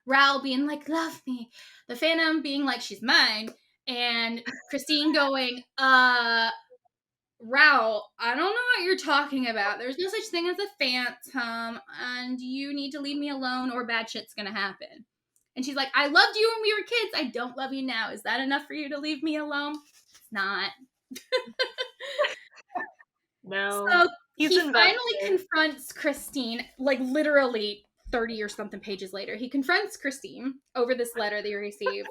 Raoul being like, love me. The Phantom being like, she's mine. And Christine going, Raoul, I don't know what you're talking about. There's no such thing as a phantom, and you need to leave me alone or bad shit's gonna happen. And she's like, I loved you when we were kids. I don't love you now. Is that enough for you to leave me alone? It's not. No. So he finally confronts Christine, like literally 30 or something pages later. He confronts Christine over this letter that he received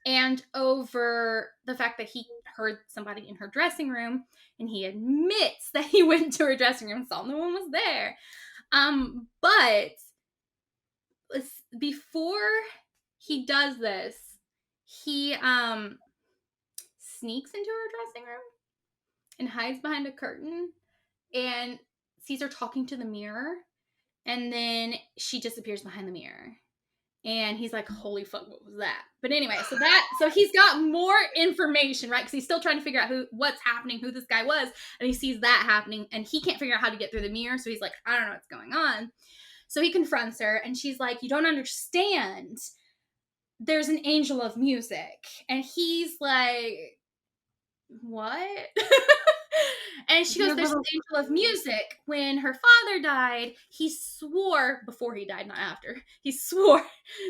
and over the fact that he heard somebody in her dressing room, and he admits that he went to her dressing room and saw no one was there. But before he does this, he sneaks into her dressing room and hides behind a curtain and sees her talking to the mirror. And then she disappears behind the mirror. And he's like, holy fuck, what was that? But anyway, so he's got more information, right? Because he's still trying to figure out what's happening, who this guy was. And he sees that happening, and he can't figure out how to get through the mirror. So he's like, I don't know what's going on. So he confronts her, and she's like, you don't understand. There's an angel of music. And he's like, what? And she goes, there's an angel of music. When her father died, he swore, before he died, not after, he swore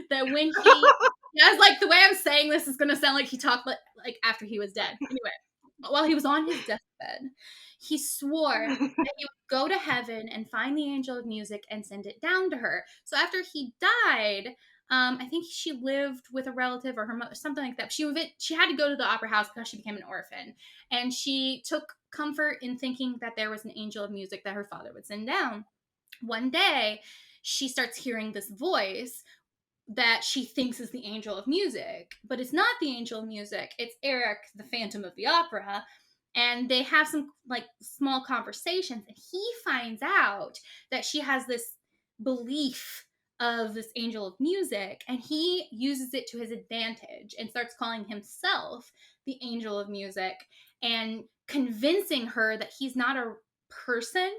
that when he, I was like, the way I'm saying this is going to sound like he talked like after he was dead. Anyway, while he was on his deathbed, he swore that he would go to heaven and find the angel of music and send it down to her. So after he died, I think she lived with a relative or her mother, something like that. She had to go to the opera house because she became an orphan. And she took comfort in thinking that there was an angel of music that her father would send down. One day, she starts hearing this voice that she thinks is the angel of music. But it's not the angel of music. It's Eric, the Phantom of the Opera. And they have some like small conversations. And he finds out that she has this belief of this angel of music, and he uses it to his advantage and starts calling himself the angel of music and convincing her that he's not a person,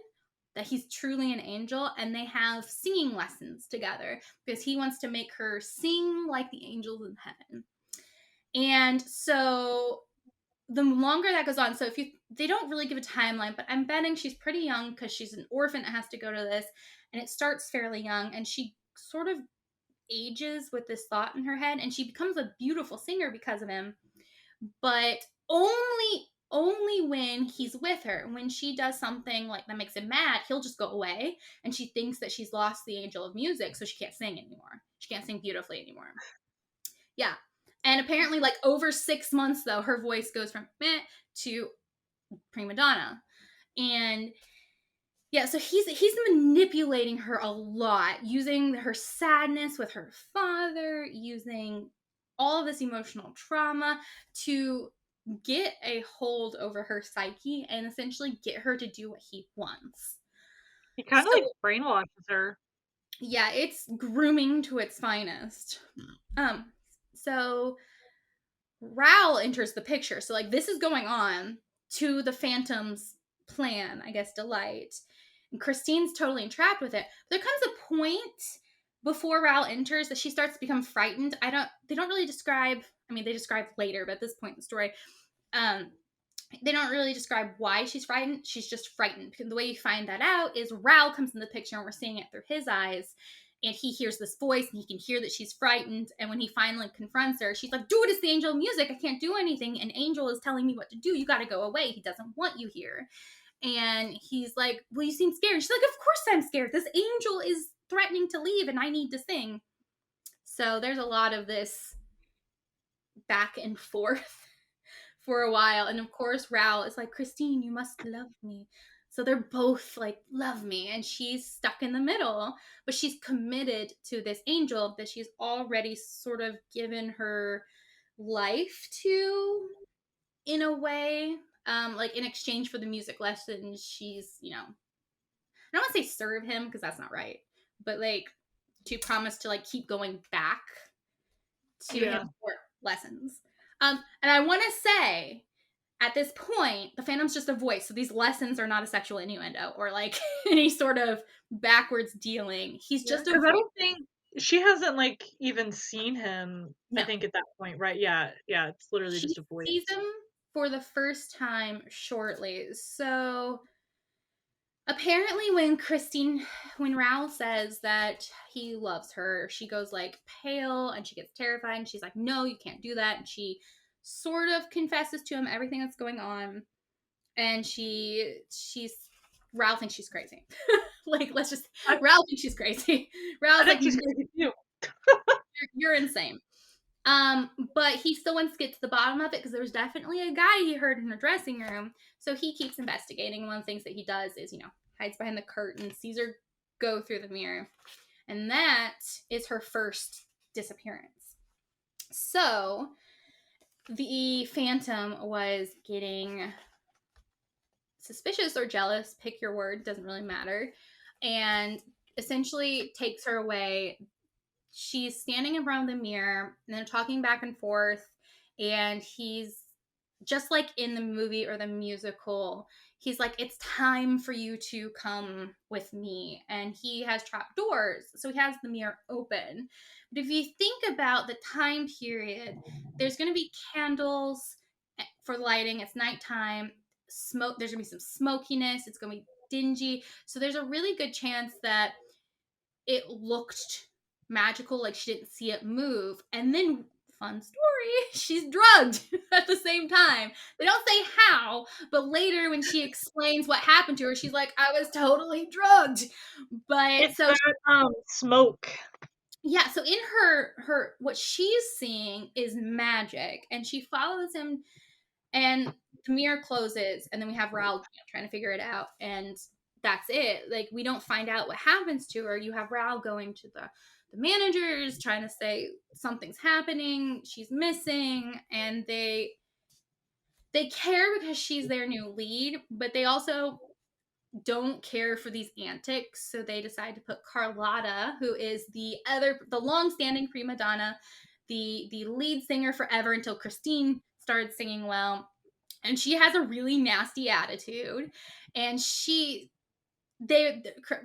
that he's truly an angel. And they have singing lessons together because he wants to make her sing like the angels in heaven. And so the longer that goes on, so they don't really give a timeline, but I'm betting she's pretty young because she's an orphan that has to go to this, and it starts fairly young, and she sort of ages with this thought in her head, and she becomes a beautiful singer because of him, but only when he's with her. When she does something like that makes him mad, he'll just go away, and she thinks that she's lost the angel of music, so she can't sing anymore. She can't sing beautifully anymore. Yeah. And apparently, like, over 6 months, though, her voice goes from meh to prima donna. And yeah, so he's manipulating her a lot, using her sadness with her father, using all of this emotional trauma to get a hold over her psyche and essentially get her to do what he wants. He kind of like brainwashes her. Yeah, it's grooming to its finest. So Raoul enters the picture. So, like, this is going on to the Phantom's plan, I guess, delight. And Christine's totally entrapped with it. But there comes a point before Raoul enters that she starts to become frightened. They don't really describe, I mean, they describe later, but at this point in the story, they don't really describe why she's frightened. She's just frightened. Because the way you find that out is Raoul comes in the picture and we're seeing it through his eyes. And he hears this voice and he can hear that she's frightened. And when he finally confronts her, she's like, dude, it's the angel of music. I can't do anything. An angel is telling me what to do. You got to go away. He doesn't want you here. And he's like, well, you seem scared. She's like, of course I'm scared. This angel is threatening to leave and I need to sing. So there's a lot of this back and forth for a while. And of course, Raoul is like, Christine, you must love me. So they're both like, love me. And she's stuck in the middle, but she's committed to this angel that she's already sort of given her life to, in a way. Like, in exchange for the music lessons, she's, I don't want to say serve him because that's not right, but like to promise to like keep going back to him for lessons. And I want to say, at this point, the Phantom's just a voice, so these lessons are not a sexual innuendo or like any sort of backwards dealing. He's just a voice. I don't think she hasn't like even seen him. No. I think at that point, right? Yeah, it's literally just a voice. She sees him for the first time shortly. So apparently when Raoul says that he loves her, she goes like pale and she gets terrified and she's like, no, you can't do that. And she sort of confesses to him everything that's going on. And Raoul thinks she's crazy. Like, Raoul thinks she's crazy. Raoul's like, she's crazy too. You're insane. But he still wants to get to the bottom of it because there's definitely a guy he heard in her dressing room. So he keeps investigating. One of the things that he does is, hides behind the curtain, sees her go through the mirror. And that is her first disappearance. So the Phantom was getting suspicious or jealous, pick your word, doesn't really matter, and essentially takes her away. She's standing in front of the mirror and they're talking back and forth, and he's just like in the movie or the musical, he's like, it's time for you to come with me. And he has trap doors, so he has the mirror open. But if you think about the time period, there's going to be candles for lighting. It's nighttime. Smoke. There's going to be some smokiness. It's going to be dingy. So there's a really good chance that it looked magical, like she didn't see it move. And then, fun story, she's drugged at the same time. They don't say how, but later when she explains what happened to her, she's like, I was totally drugged. But it's so that, smoke. Yeah, so in her what she's seeing is magic, and she follows him, and the mirror closes, and then we have Raoul trying to figure it out, and that's it. Like, we don't find out what happens to her. You have Raoul going to the managers, trying to say something's happening, she's missing, and they care because she's their new lead, but they also don't care for these antics, so they decide to put Carlotta, who is the long-standing prima donna, the lead singer forever until Christine started singing well, and she has a really nasty attitude, and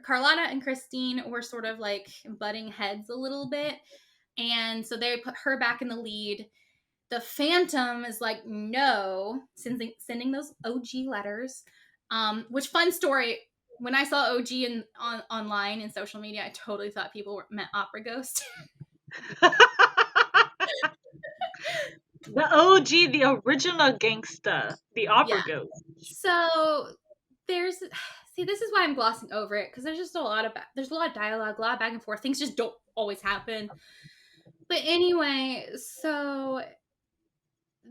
Carlotta and Christine were sort of like butting heads a little bit, and so they put her back in the lead. The Phantom is like, no, sending those OG letters. Which, fun story, when I saw OG online in social media, I totally thought people meant Opera Ghost. The OG, the original gangsta, the Opera Ghost. So this is why I'm glossing over it, because there's just a lot of dialogue, a lot of back and forth. Things just don't always happen. But anyway, so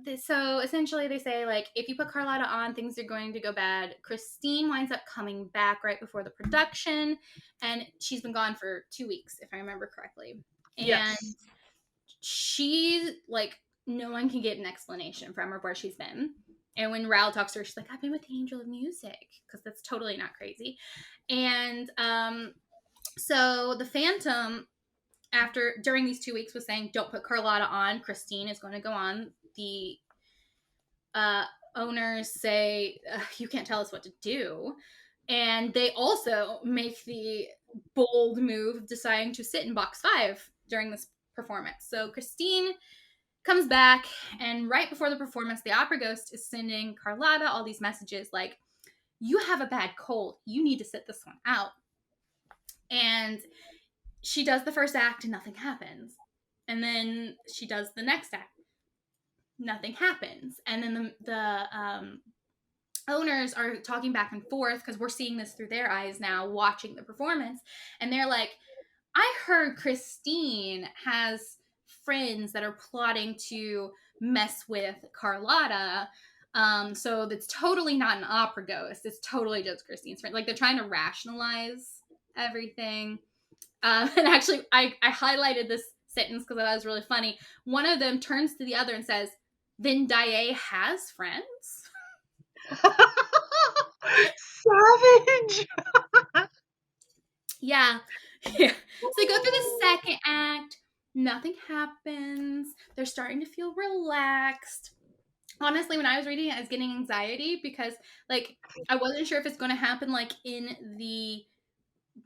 essentially they say, like, if you put Carlotta on, things are going to go bad. Christine winds up coming back right before the production, and she's been gone for 2 weeks, if I remember correctly. Yes. And she's like, no one can get an explanation from her where she's been. And when Raoul talks to her, she's like, I've been with the Angel of Music, because that's totally not crazy. And so the Phantom, during these 2 weeks, was saying, don't put Carlotta on. Christine is going to go on. The owners say, you can't tell us what to do. And they also make the bold move of deciding to sit in box 5 during this performance. So Christine comes back, and right before the performance, the Opera Ghost is sending Carlotta all these messages like, you have a bad cold. You need to sit this one out. And she does the first act and nothing happens. And then she does the next act. Nothing happens. And then the owners are talking back and forth, because we're seeing this through their eyes now, watching the performance. And they're like, I heard Christine has friends that are plotting to mess with Carlotta. So that's totally not an Opera Ghost. It's totally just Christine's friend. Like, they're trying to rationalize everything. And actually, I highlighted this sentence because I thought it was really funny. One of them turns to the other and says, then Daye has friends? Savage! Yeah. So they go through the second act. Nothing happens. They're starting to feel relaxed. Honestly, when I was reading it, I was getting anxiety because, like, I wasn't sure if it's going to happen, like, in the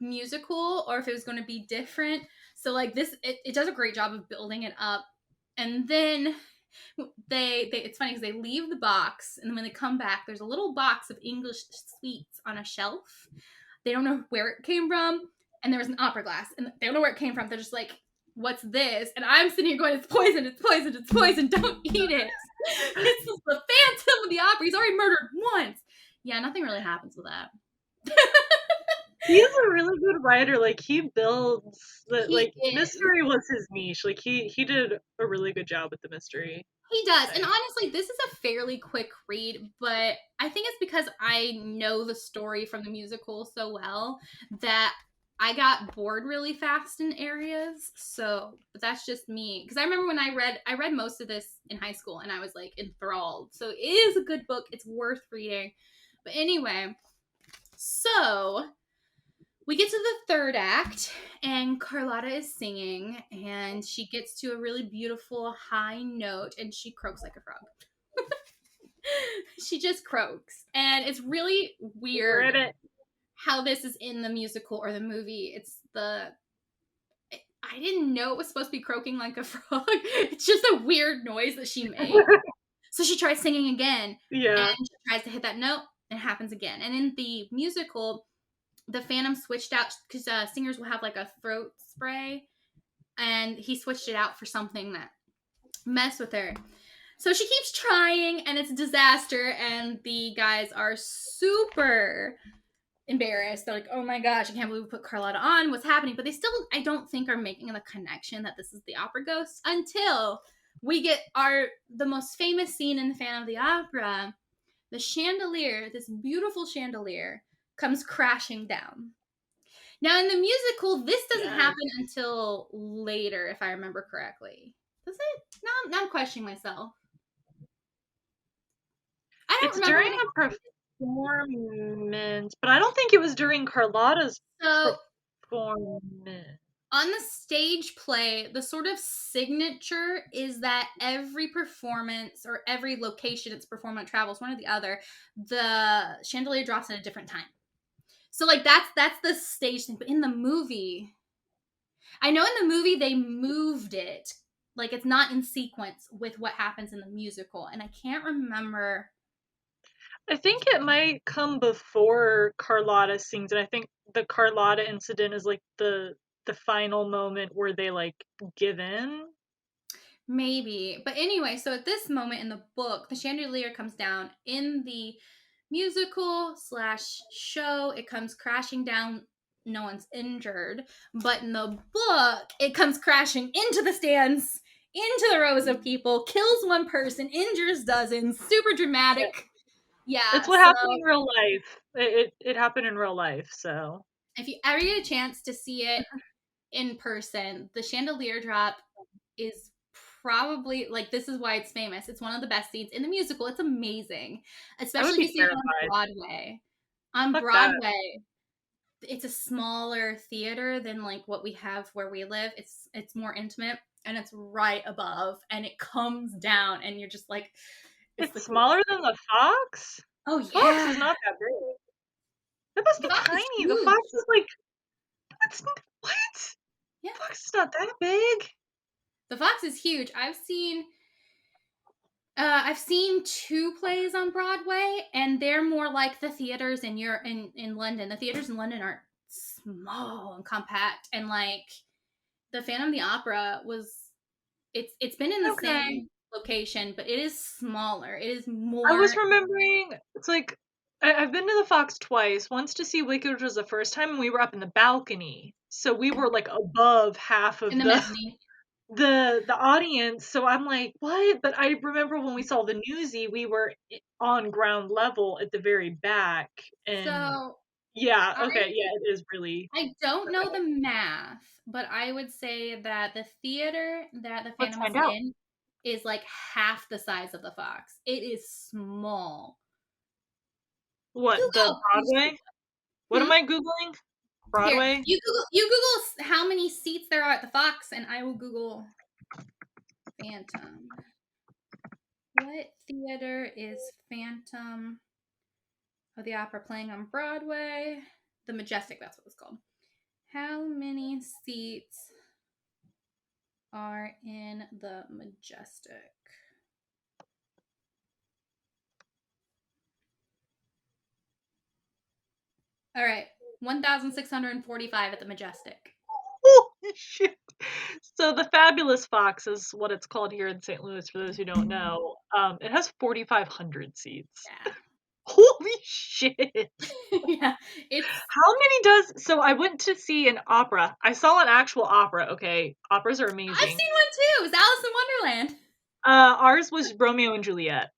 musical or if it was going to be different. So, like, it does a great job of building it up. And then they it's funny because they leave the box, and then when they come back, there's a little box of English sweets on a shelf. They don't know where it came from, and there was an opera glass, and they don't know where it came from. They're just like, what's this? And I'm sitting here going, it's poison, it's poison, it's poison, don't eat it. It's the Phantom of the Opera. He's already murdered once. Yeah, nothing really happens with that. He's a really good writer. Like, he builds mystery was his niche. Like, he did a really good job with the mystery. He does. And honestly, this is a fairly quick read, but I think it's because I know the story from the musical so well that I got bored really fast in areas. So, but that's just me. Because I remember when I read most of this in high school, and I was like enthralled. So it is a good book. It's worth reading. But anyway, so we get to the third act, and Carlotta is singing, and she gets to a really beautiful high note, and she croaks like a frog. She just croaks. And it's really weird how this is in the musical or the movie. I didn't know it was supposed to be croaking like a frog. It's just a weird noise that she made. So she tries singing again. Yeah. And she tries to hit that note, and it happens again. And in the musical, the Phantom switched out, because singers will have like a throat spray, and he switched it out for something that messed with her. So she keeps trying, and it's a disaster, and the guys are super embarrassed. They're like, oh my gosh, I can't believe we put Carlotta on. What's happening? But they still, I don't think, are making the connection that this is the Opera Ghost until we get the most famous scene in the Phantom of the Opera. The chandelier, this beautiful chandelier, comes crashing down. Now, in the musical, this doesn't happen until later, if I remember correctly. Does it? Now I'm questioning myself. I don't remember. performance, but I don't think it was during Carlotta's So performance. on the stage play, the sort of signature is that every performance or every location it's performed on travels, one or the other, the chandelier drops at a different time. So like that's the stage thing. But in the movie, I know in the movie they moved it. Like it's not in sequence with what happens in the musical. And I can't remember. I think it might come before Carlotta sings, and I think the Carlotta incident is like the final moment where they like give in. Maybe. But anyway, so at this moment in the book, the chandelier comes down. In the musical slash show, it comes crashing down. No one's injured. But in the book, it comes crashing into the stands, into the rows of people, kills one person, injures dozens. Super dramatic. Yeah. It's what happened in real life. It happened in real life, so. If you ever get a chance to see it in person, the chandelier drop is probably like this is why it's famous. It's one of the best scenes in the musical. It's amazing, especially if you see it on Broadway. On Fuck Broadway, it's a smaller theater than like what we have where we live. It's more intimate and it's right above and it comes down and you're just like it's smaller than the Fox? Oh yeah. Fox is not that big. That must be tiny. The Fox is like that's what? Yeah. The Fox is not that big. The Fox is huge. I've seen 2 plays on Broadway, and they're more like the theaters in London. The theaters in London are small and compact, and like the Phantom of the Opera it's been in the same location, but it is smaller. It is more. I was remembering it's like I've been to the Fox twice. Once to see Wicked, which was the first time, and we were up in the balcony, so we were like above half of the audience. So I'm like, what? But I remember when we saw the Newsy, we were on ground level at the very back, and yeah, okay, yeah, it is really. I don't know the math, but I would say that the theater that the Phantom is in is like half the size of the Fox. It is small. What, the Broadway? What am I Googling? Broadway? Here, you Google how many seats there are at the Fox, and I will Google Phantom. What theater is Phantom of the Opera playing on Broadway? The Majestic, that's what it's called. How many seats are in the Majestic? All right, 1,645 at the Majestic. Holy shit. So the Fabulous Fox is what it's called here in St. Louis, for those who don't know. It has 4,500 seats. Yeah. Holy shit. Yeah. How many does... So I went to see an opera. I saw an actual opera, okay? Operas are amazing. I've seen one too. It was Alice in Wonderland. Ours was Romeo and Juliet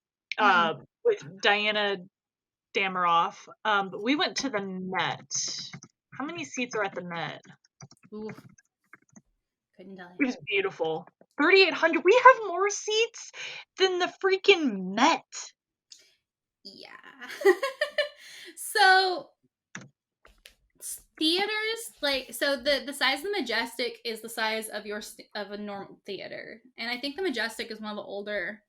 with Diana Damaroff. But we went to the Met. How many seats are at the Met? Ooh. Couldn't tell you. It was beautiful. 3,800. We have more seats than the freaking Met. Yeah. So theaters, like, so the size of the Majestic is the size of of a normal theater, and I think the Majestic is one of the older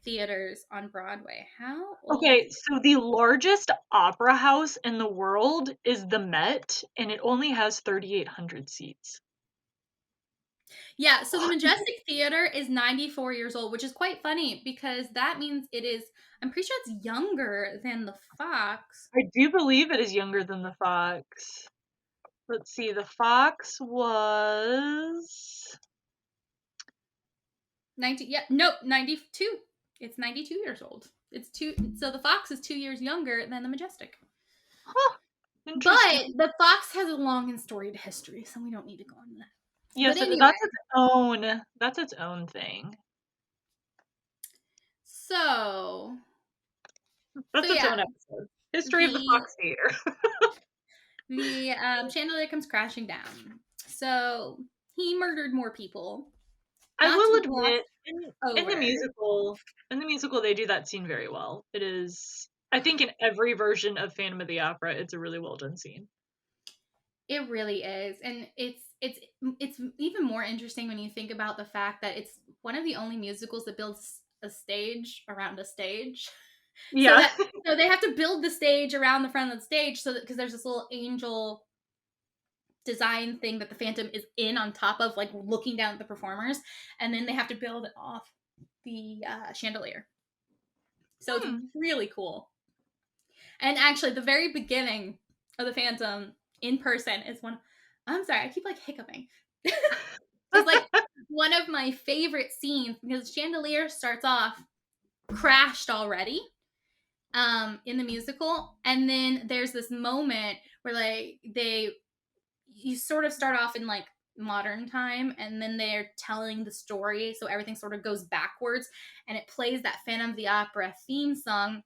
theaters on Broadway. How old? Okay, so the largest opera house in the world is the Met, and it only has 3,800 seats. Yeah, so the Majestic Theater is 94 years old, which is quite funny because that means it is, I'm pretty sure it's younger than the Fox. I do believe it is younger than the Fox. Let's see, the Fox was... 92. It's 92 years old. So the Fox is 2 years younger than the Majestic. Huh. But the Fox has a long and storied history, so we don't need to go into that. Yes, anyway. That's its own thing. So that's its own episode. History of the Fox Theater. The chandelier comes crashing down. So he murdered more people. I will admit, in the musical, they do that scene very well. It is I think in every version of Phantom of the Opera, it's a really well done scene. It really is, and it's even more interesting when you think about the fact that it's one of the only musicals that builds a stage around a stage. So Yeah. that so they have to build the stage around the front of the stage, so that because there's this little angel design thing that the Phantom is in on top of, like looking down at the performers, and then they have to build it off the chandelier. So it's really cool. And actually, the very beginning of the Phantom in person is one. I'm sorry, I keep like hiccuping. It's like one of my favorite scenes because chandelier starts off crashed already in the musical, and then there's this moment where like you sort of start off in like modern time, and then they're telling the story, so everything sort of goes backwards, and it plays that Phantom of the Opera theme song,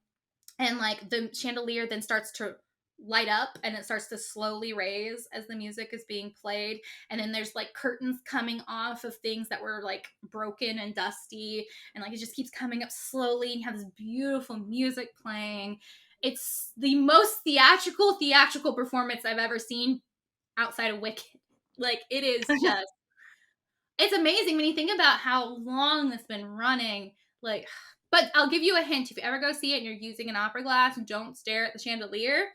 and like the chandelier then starts to light up and it starts to slowly raise as the music is being played, and then there's like curtains coming off of things that were like broken and dusty, and like it just keeps coming up slowly, and you have this beautiful music playing. It's the most theatrical performance I've ever seen outside of Wicked. Like it is just it's amazing when you think about how long it's been running. Like, but I'll give you a hint. If you ever go see it and you're using an opera glass, don't stare at the chandelier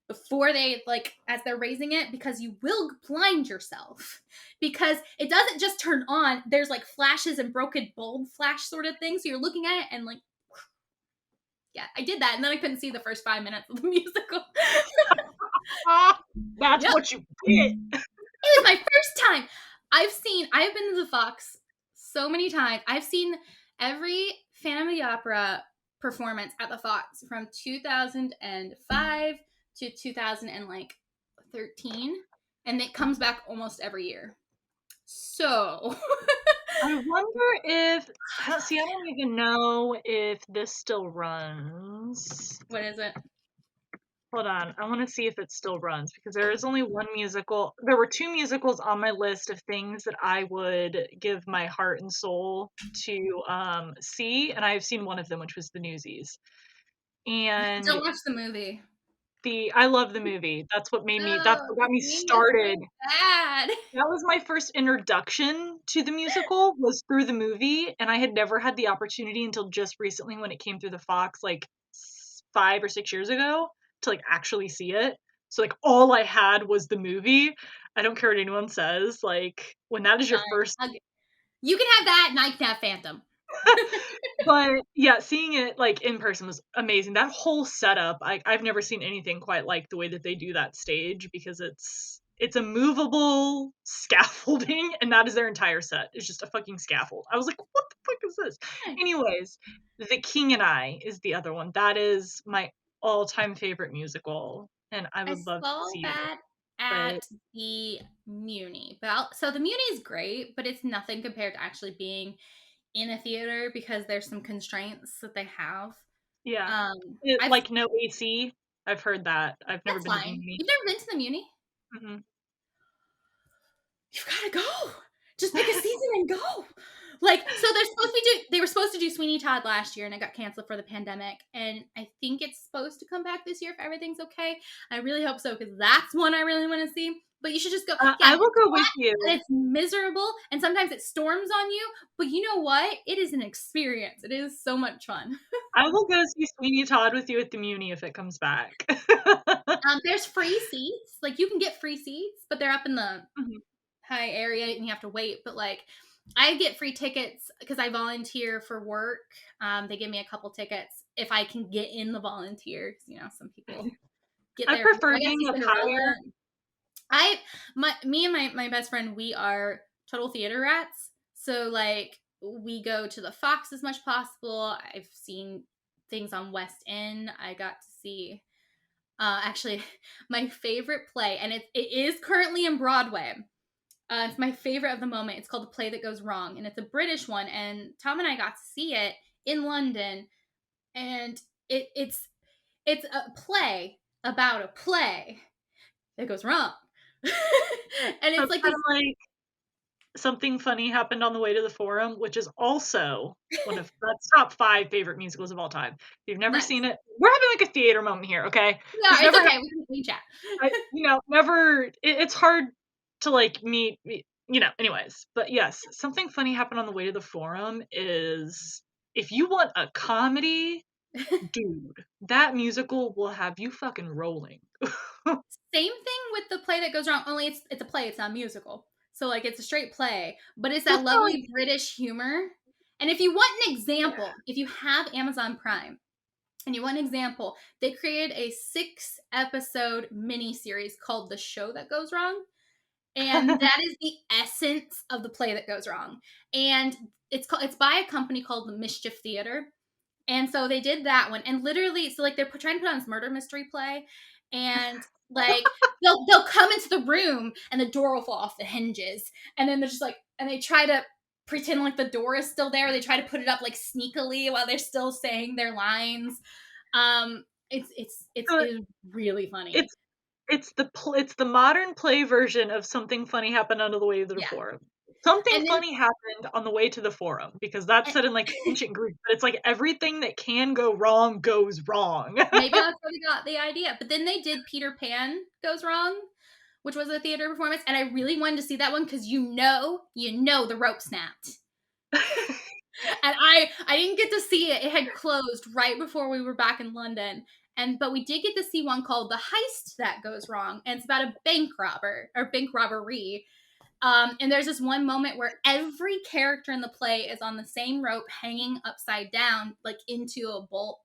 before they like as they're raising it, because you will blind yourself. Because it doesn't just turn on. There's like flashes and broken bulb flash sort of thing. So you're looking at it and like, yeah, I did that, and then I couldn't see the first 5 minutes of the musical. That's Yep. what you get. It was my first time. I've been to the Fox so many times. I've seen every Phantom of the Opera performance at the Fox from 2005 to 2013, and it comes back almost every year. So I wonder if see, I don't even know if this still runs. what is it? Hold on, I want to see if it still runs because there is only one musical. There were two musicals on my list of things that I would give my heart and soul to see, and I've seen one of them, which was the Newsies. And Don't watch the movie. I love the movie. That's what made me. That's No, what got me me is started. so bad. That was my first introduction to the musical was through the movie, and I had never had the opportunity until just recently when it came through the Fox, like 5 or 6 years ago, to like actually see it. So like all I had was the movie. I don't care what anyone says. Like when that is your first You can have that, and I can have Phantom. but yeah, seeing it like in person was amazing. That whole setup, I've never seen anything quite like the way that they do that stage because it's a movable scaffolding and that is their entire set. It's just a fucking scaffold. I was like, what the fuck is this? Anyways, The King and I is the other one. That is my all-time favorite musical and I I would love to saw see it. that But at the Muni. So the Muni is great, but it's nothing compared to actually being in a theater because there's some constraints that they have. yeah. I've Like no AC. I've heard that. I've never That's been to the fine. movie. You've never been to the Muni? Mhm. You've got to go. Just pick a season and go. Like, so they were supposed to do Sweeney Todd last year and it got canceled for the pandemic. And I think it's supposed to come back this year if everything's okay. I really hope so because that's one I really want to see. But you should just go. Yeah, I will it's go with hot you. and it's miserable and sometimes it storms on you. But you know what? It is an experience. It is so much fun. I will go see Sweeney Todd with you at the Muni if it comes back. There's free seats. Like you can get free seats, but they're up in the Mhm. high area and you have to wait. But like I get free tickets because I volunteer for work. They give me a couple tickets if I can get in the volunteers. You know, some people get I there. prefer I guess being see up Cinderella. higher. Me and my best friend, we are total theater rats. So like we go to the Fox as much as possible. I've seen things on West End. I got to see actually my favorite play, and it is currently in Broadway. It's my favorite of the moment. It's called The Play That Goes Wrong, and it's a British one. And Tom and I got to see it in London, and it's a play about a play that goes wrong, and So it's it's like kind this. of like Something Funny Happened on the Way to the Forum, which is also one of that's top 5 favorite musicals of all time. If you've never Nice. seen it, we're having like a theater moment here, okay? Yeah, Who's it's never okay. We can chat. never it's hard to like meet anyways. But yes, Something Funny Happened on the Way to the Forum is if you want a comedy, dude, that musical will have you fucking rolling. Same thing with The Play That Goes Wrong, only it's a play, it's not a musical. So like it's a straight play, but it's that lovely British humor. And if you want an example, if you have Amazon Prime and you want an example, they created a 6-episode mini series called The Show That Goes Wrong. And that is the essence of The Play That Goes Wrong. And it's by a company called the Mischief Theater. And so they did that one, and literally, so like they're trying to put on this murder mystery play, and like they'll come into the room and the door will fall off the hinges, and then they're just like, and they try to pretend like the door is still there. They try to put it up like sneakily while they're still saying their lines. It's really funny. It's the modern play version of Something Funny Happened on the Way to the Forum. Something funny happened on the way to the forum because that's set in like ancient Greek, but it's like everything that can go wrong goes wrong. Maybe that's where they got the idea. But then they did Peter Pan Goes Wrong, which was a theater performance, and I really wanted to see that one because you know the rope snapped. And I didn't get to see it. It had closed right before we were back in London. But we did get to see one called The Heist That Goes Wrong, and it's about a bank robbery. And there's this one moment where every character in the play is on the same rope hanging upside down, like into a vault,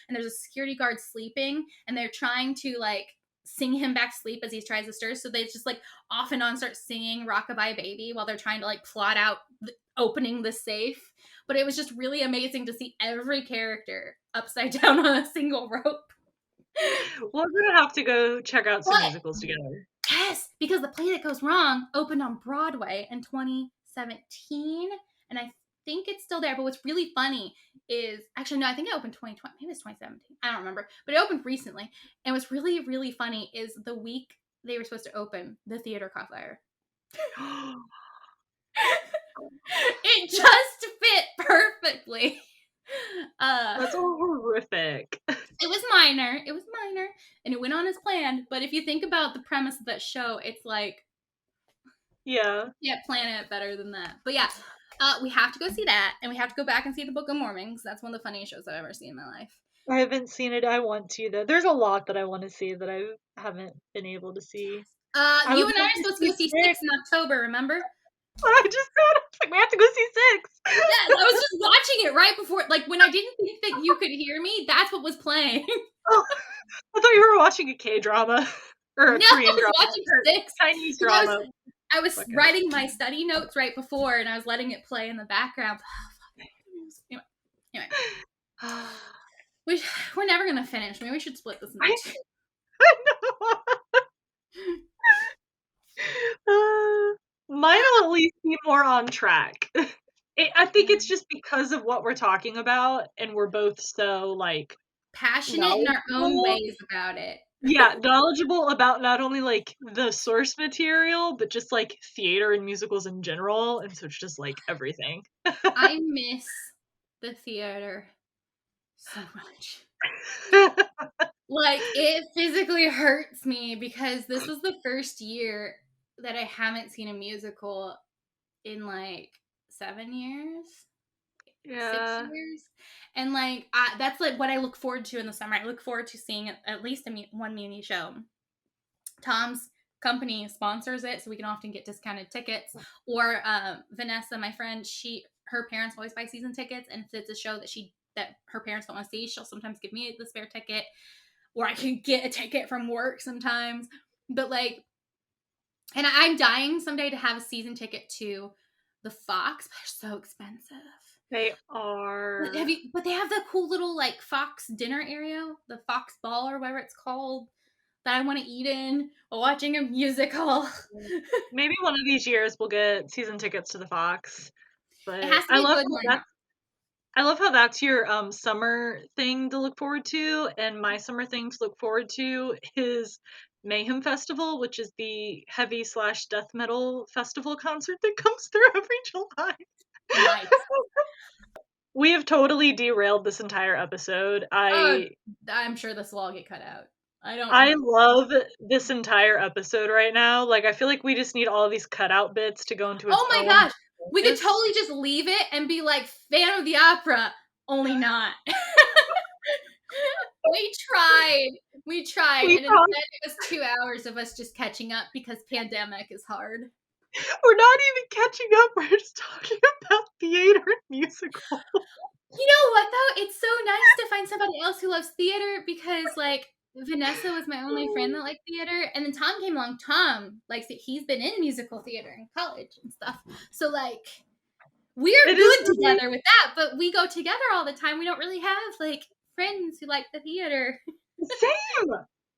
and there's a security guard sleeping, and they're trying to like sing him back to sleep as he tries to stir. So they just like off and on start singing Rockabye Baby while they're trying to like plot out opening the safe. But it was just really amazing to see every character upside down on a single rope. We're gonna have to go check out some musicals together. Yes, because The Play That Goes Wrong opened on Broadway in 2017, and I think it's still there. But what's really funny is, actually, no, I think it opened 2020. Maybe it's 2017. I don't remember. But it opened recently. And what's really, really funny is the week they were supposed to open, the theater caught fire. It just fit perfectly. That's horrific. It was minor, and it went on as planned. But if you think about the premise of that show, it's like, yeah, plan it better than that. But yeah, we have to go see that, and we have to go back and see the Book of Mormon, because that's one of the funniest shows I've ever seen in my life. I haven't seen it. I want to though. There's a lot that I want to see that I haven't been able to see. You and I are supposed to go see 6 in October, remember? I just got it. Like, we have to go see 6. Yes, I was just watching it right before, like when I didn't think that you could hear me, that's what was playing. Oh, I thought you were watching a K-drama. Or a Korean drama. I was watching 6. Chinese drama. I was writing my study notes right before, and I was letting it play in the background. Anyway. We're never going to finish. Maybe we should split this into 2. I know. Mine will at least be more on track. I think it's just because of what we're talking about, and we're both so, like, passionate in our own ways about it. Yeah, knowledgeable about not only, like, the source material, but just, like, theater and musicals in general, and so it's just, like, everything. I miss the theater so much. Like, it physically hurts me, because this was the first year that I haven't seen a musical in, like, 7 years? Yeah. 6 years? And, like, that's, like, what I look forward to in the summer. I look forward to seeing at least one mini show. Tom's company sponsors it, so we can often get discounted tickets. Or Vanessa, my friend, her parents always buy season tickets, and if it's a show that her parents don't want to see, she'll sometimes give me the spare ticket, or I can get a ticket from work sometimes. But, like, and I'm dying someday to have a season ticket to the Fox, but they're so expensive. They are. But they have the cool little, like, Fox dinner area, the Fox Ball or whatever it's called, that I want to eat in while watching a musical. Maybe one of these years we'll get season tickets to the Fox. But it has to be a good one. I love how that's your summer thing to look forward to, and my summer thing to look forward to is Mayhem Festival, which is the heavy / death metal festival concert that comes through every July. Nice. We have totally derailed this entire episode. I'm sure this will all get cut out. I love this entire episode right now. Like, I feel like we just need all of these cutout bits to go into its Oh my own gosh, we could focus. totally just leave it and be like Phantom of the Opera, only not. We tried, and instead it was 2 hours of us just catching up because pandemic is hard. We're not even catching up. We're just talking about theater and musical. You know what though? It's so nice to find somebody else who loves theater because like Vanessa was my only friend that liked theater, and then Tom came along. Tom likes it. He's been in musical theater in college and stuff. So like we're good together with that, but we go together all the time. We don't really have like friends who like the theater. Same.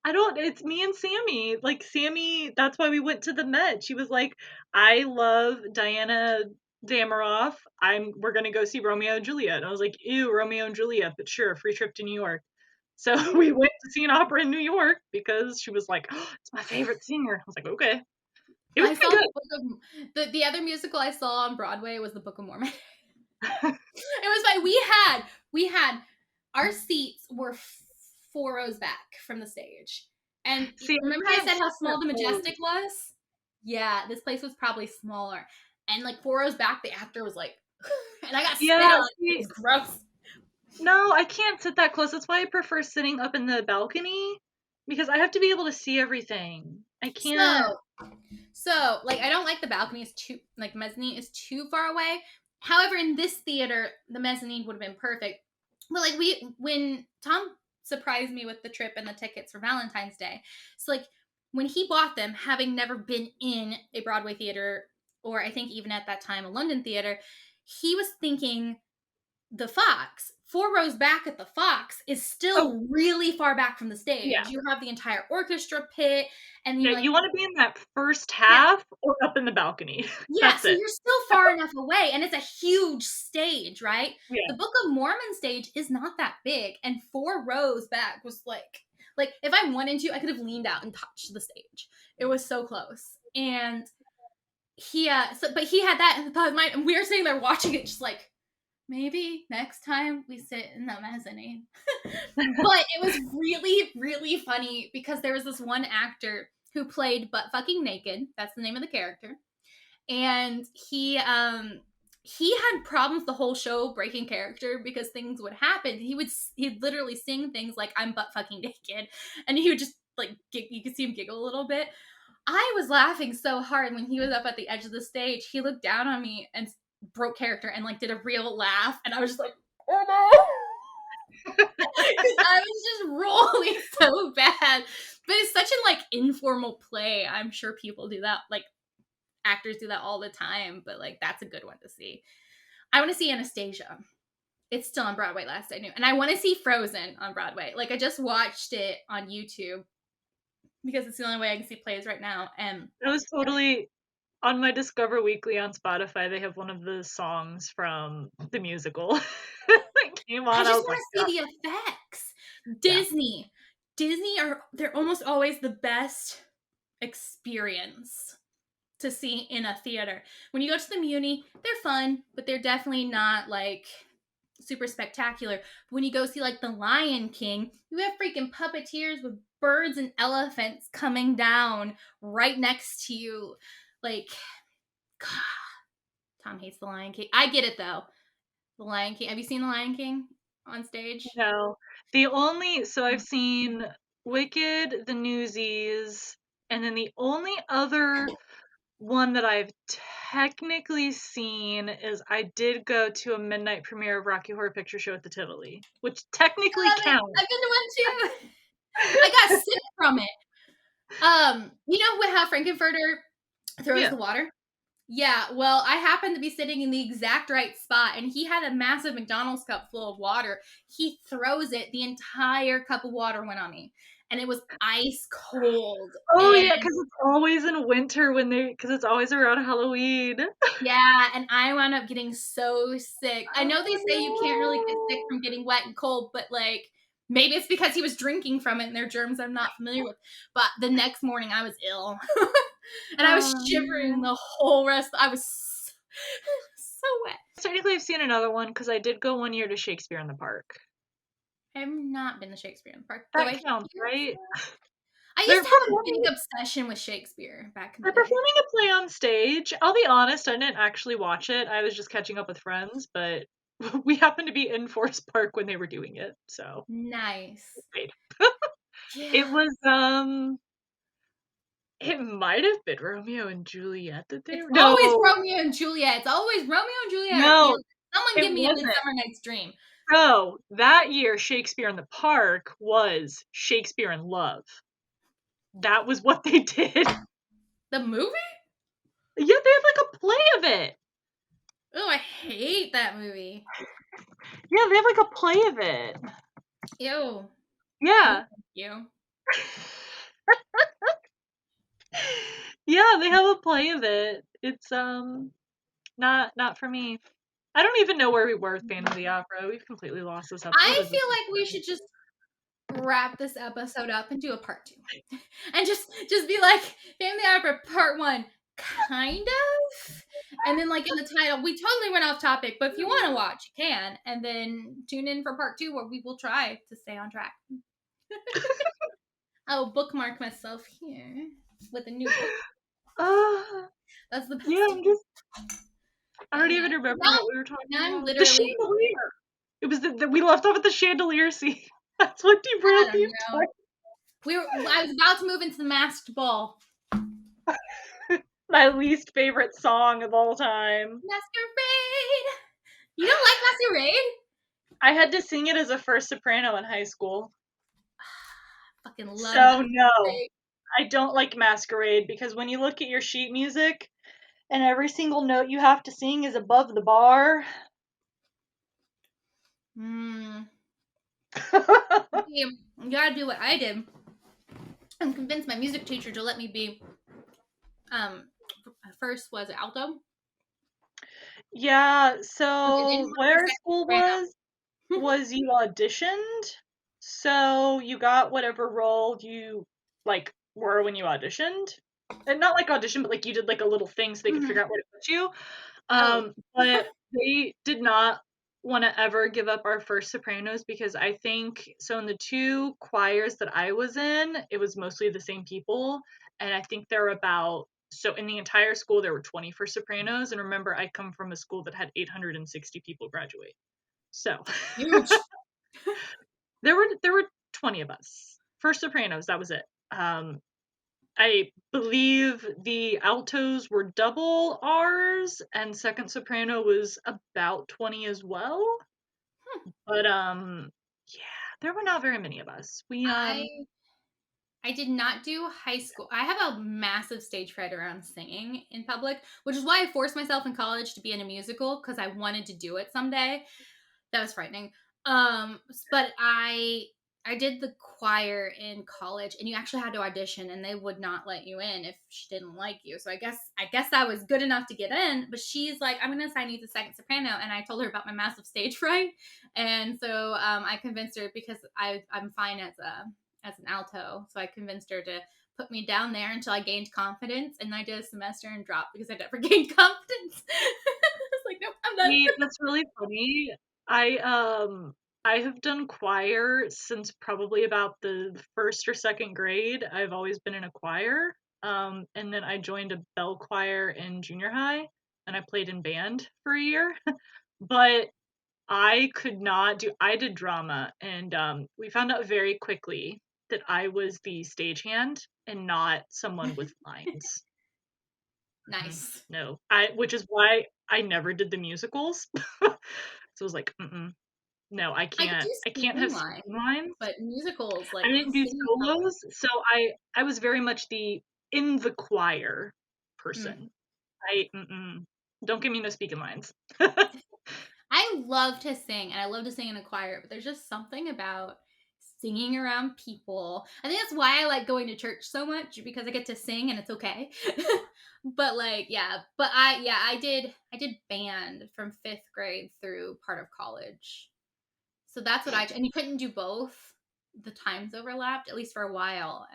It's me and Sammy. Like, Sammy, that's why we went to the Met. She was like, I love Diana Damaroff. We're gonna go see Romeo and Juliet. And I was like, ew, Romeo and Juliet, but sure, free trip to New York. So we went to see an opera in New York because she was like, oh, it's my favorite singer. I was like, okay. It was good. The other musical I saw on Broadway was The Book of Mormon. It was like we had our seats were 4 rows back from the stage. And remember I said how small the Majestic was? Yeah, this place was probably smaller. And like 4 rows back, the actor was like, and I got spit on. It was gross. No, I can't sit that close. That's why I prefer sitting up in the balcony because I have to be able to see everything. I can't. So like I don't like the balcony. It's too like mezzanine is too far away. However, in this theater, the mezzanine would have been perfect. But like when Tom surprised me with the trip and the tickets for Valentine's Day, so like when he bought them, having never been in a Broadway theater or I think even at that time a London theater, he was thinking the Fox. 4 rows back at the Fox is still really far back from the stage. Yeah. You have the entire orchestra pit, and you want to be in that first half or up in the balcony. Yeah, so you're still far enough away, and it's a huge stage, right? Yeah. The Book of Mormon stage is not that big, and 4 rows back was like if I wanted to, I could have leaned out and touched the stage. It was so close, and he but he had that in the thought of mind, and we were sitting there watching it, just like. Maybe next time we sit in the mezzanine. But it was really, really funny because there was this one actor who played Butt Fucking Naked. That's the name of the character. And he had problems the whole show breaking character because things would happen. He'd literally sing things like I'm butt fucking naked. And he would just like, you could see him giggle a little bit. I was laughing so hard when he was up at the edge of the stage. He looked down on me and broke character and like did a real laugh, and I was just like, oh no, because I was just rolling so bad. But it's such an like informal play. I'm sure people do that, like actors do that all the time, but like that's a good one to see. I want to see Anastasia. It's still on Broadway last I knew, and I want to see Frozen on Broadway. Like I just watched it on YouTube because it's the only way I can see plays right now. And it was totally on my Discover Weekly on Spotify. They have one of the songs from the musical. It came on. I just want to see the effects. Disney they're almost always the best experience to see in a theater. When you go to the Muni, they're fun, but they're definitely not like super spectacular. When you go see like The Lion King, you have freaking puppeteers with birds and elephants coming down right next to you. Like, God, Tom hates The Lion King. I get it though. The Lion King. Have you seen The Lion King on stage? No. I've seen Wicked, the Newsies, and then the only other one that I've technically seen is I did go to a midnight premiere of Rocky Horror Picture Show at the Tivoli, which technically counts. I've been to one too. I got sick from it. You know how Frankenfurter throws the water? Yeah, well, I happened to be sitting in the exact right spot, and he had a massive McDonald's cup full of water. He throws it, the entire cup of water went on me, and it was ice cold. Oh, yeah, because it's always in winter because it's always around Halloween. Yeah, and I wound up getting so sick. I know they say you can't really get sick from getting wet and cold, but, like, Maybe it's because he was drinking from it and they're germs I'm not familiar with. But the next morning I was ill. And I was shivering the whole rest. I was so wet. Technically, I've seen another one because I did go one year to Shakespeare in the Park. I have not been to Shakespeare in the Park. That counts, right? I used They're to have a performing- big obsession with Shakespeare back in the They're day. performing a play on stage. I'll be honest, I didn't actually watch it. I was just catching up with friends, but we happened to be in Forest Park when they were doing it, so Nice. great. Yeah. It was it might have been Romeo and Juliet that they It's were. always No, Romeo and Juliet. It's always Romeo and Juliet. No, Someone it give me a wasn't. Midsummer Night's Dream. No, that year Shakespeare in the Park was Shakespeare in Love. That was what they did. The movie? Yeah, they had like a play of it. Oh, I hate that movie. Yeah, they have like a play of it. Ew. Yeah. You. Yeah, they have a play of it. It's not for me. I don't even know where we were with Phantom of the Opera. We've completely lost this episode. I feel like we should just wrap this episode up and do a part 2. And just be like Phantom of the Opera part 1, kind of. And then like in the title, we totally went off topic, but if you want to watch, you can. And then tune in for part 2 where we will try to stay on track. I'll bookmark myself here with a new book. That's the best. Yeah, I don't even remember what we were talking about. The chandelier. It was we left off at the chandelier scene. That's what derailed the entire. I was about to move into the masked ball. My least favorite song of all time. Masquerade. You don't like Masquerade? I had to sing it as a first soprano in high school. Fucking love So no, I don't like Masquerade because when you look at your sheet music and every single note you have to sing is above the bar. You gotta do what I did and convince my music teacher to let me be first was alto. Yeah, so where school was you auditioned, so you got whatever role you like were when you auditioned, and not like audition, but like you did like a little thing so they could figure out where to put you. But they did not want to ever give up our first sopranos because I think so in the 2 choirs that I was in, it was mostly the same people, and I think there were about so in the entire school there were 20 for sopranos, and remember I come from a school that had 860 people graduate. So huge. there were 20 of us. First sopranos, that was it. I believe the altos were double ours, and second soprano was about 20 as well. But yeah, there were not very many of us. I did not do high school. I have a massive stage fright around singing in public, which is why I forced myself in college to be in a musical because I wanted to do it someday. That was frightening. But I did the choir in college, and you actually had to audition, and they would not let you in if she didn't like you. So I guess I was good enough to get in. But she's like, "I'm gonna assign you to second soprano," and I told her about my massive stage fright, and so I convinced her because I'm fine as an alto, so I convinced her to put me down there until I gained confidence, and I did a semester and dropped because I never gained confidence. I was like, nope, I'm done. That's really funny. I have done choir since probably about the first or second grade. I've always been in a choir. And then I joined a bell choir in junior high, and I played in band for a year. But I did drama, and we found out very quickly that I was the stagehand and not someone with lines. Nice. No, which is why I never did the musicals. So I was like, no, I can't have lines. But musicals, like I didn't do solos, so I was very much the in the choir person. Don't give me no speaking lines. I love to sing, and I love to sing in a choir, but there's just something about singing around people. I think that's why I like going to church so much, because I get to sing and it's okay. But like, yeah, but I did band from 5th grade through part of college. So that's what and you couldn't do both. the times overlapped, at least for a while.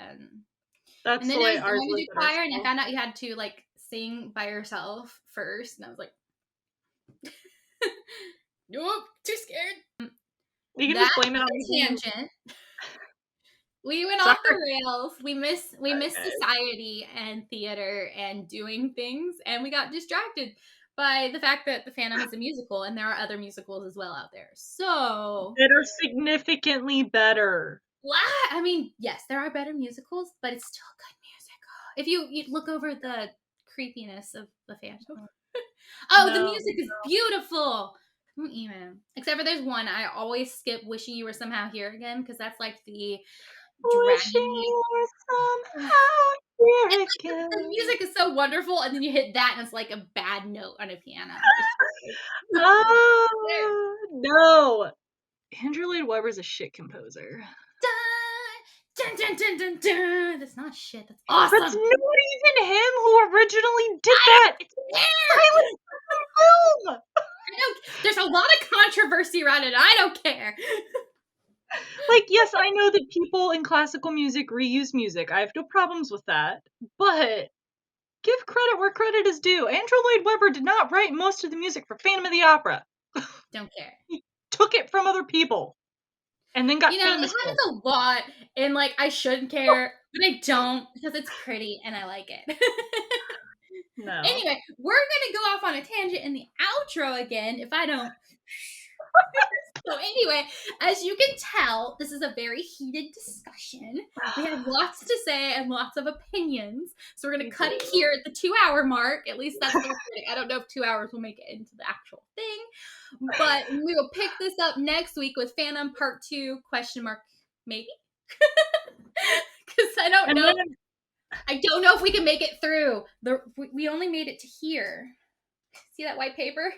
That's And then the I way was ours going to was do at our choir, and I school. found out you had to like sing by yourself first, and I was like, nope, too scared. You can just That's blame it on a me. tangent. We went Sorry. off the rails. We miss Okay. society and theater and doing things, and we got distracted by the fact that the Phantom is a musical, and there are other musicals as well out there. So, That are significantly better. I mean, yes, there are better musicals, but it's still good musical. If you look over the creepiness of the Phantom. Oh, the No. music is beautiful. Don't even. Except for there's one I always skip. Wishing You Were Somehow Here Again, because that's like the Wishing draggy. you were somehow here The again. music is so wonderful, and then you hit that, and it's like a bad note on a piano. Oh, no. Andrew Lloyd Webber's a shit composer. Dun, dun, dun, dun, dun. That's not shit. That's That's awesome. not even him who originally did I that. don't It's care. silent film. There's a lot of controversy around it. I don't care. Like, yes, I know that people in classical music reuse music. I have no problems with that. But give credit where credit is due. Andrew Lloyd Webber did not write most of the music for Phantom of the Opera. Don't care. He took it from other people and then got You know, it famous for happens it. a lot, and like I shouldn't care, but I don't because it's pretty and I like it. No. Anyway, we're gonna go off on a tangent in the outro again if I don't. So anyway, as you can tell, this is a very heated discussion. We have lots to say and lots of opinions. So we're gonna cut it here at the 2-hour mark. At least that's the recording. I don't know if 2 hours will make it into the actual thing. But we will pick this up next week with Phantom Part 2, question mark, maybe? Because I don't And know. then, I don't know if we can make it through. We only made it to here. See that white paper?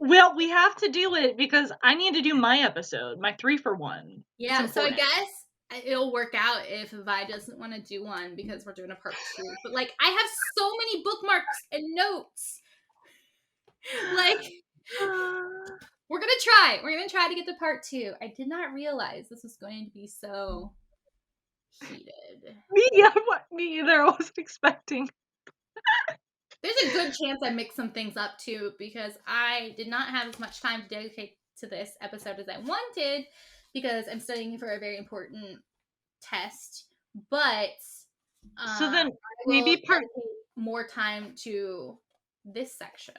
well, we have to do it because I need to do my episode, my 3-for-1. Yeah, so I guess it'll work out if Vi doesn't want to do one because we're doing a part 2. But like, I have so many bookmarks and notes. Like, we're gonna try. We're gonna try to get to part 2. I did not realize this was going to be so heated. Me either. I wasn't expecting. There's a good chance I mixed some things up too because I did not have as much time to dedicate to this episode as I wanted because I'm studying for a very important test. But So then I maybe will dedicate more time to this section.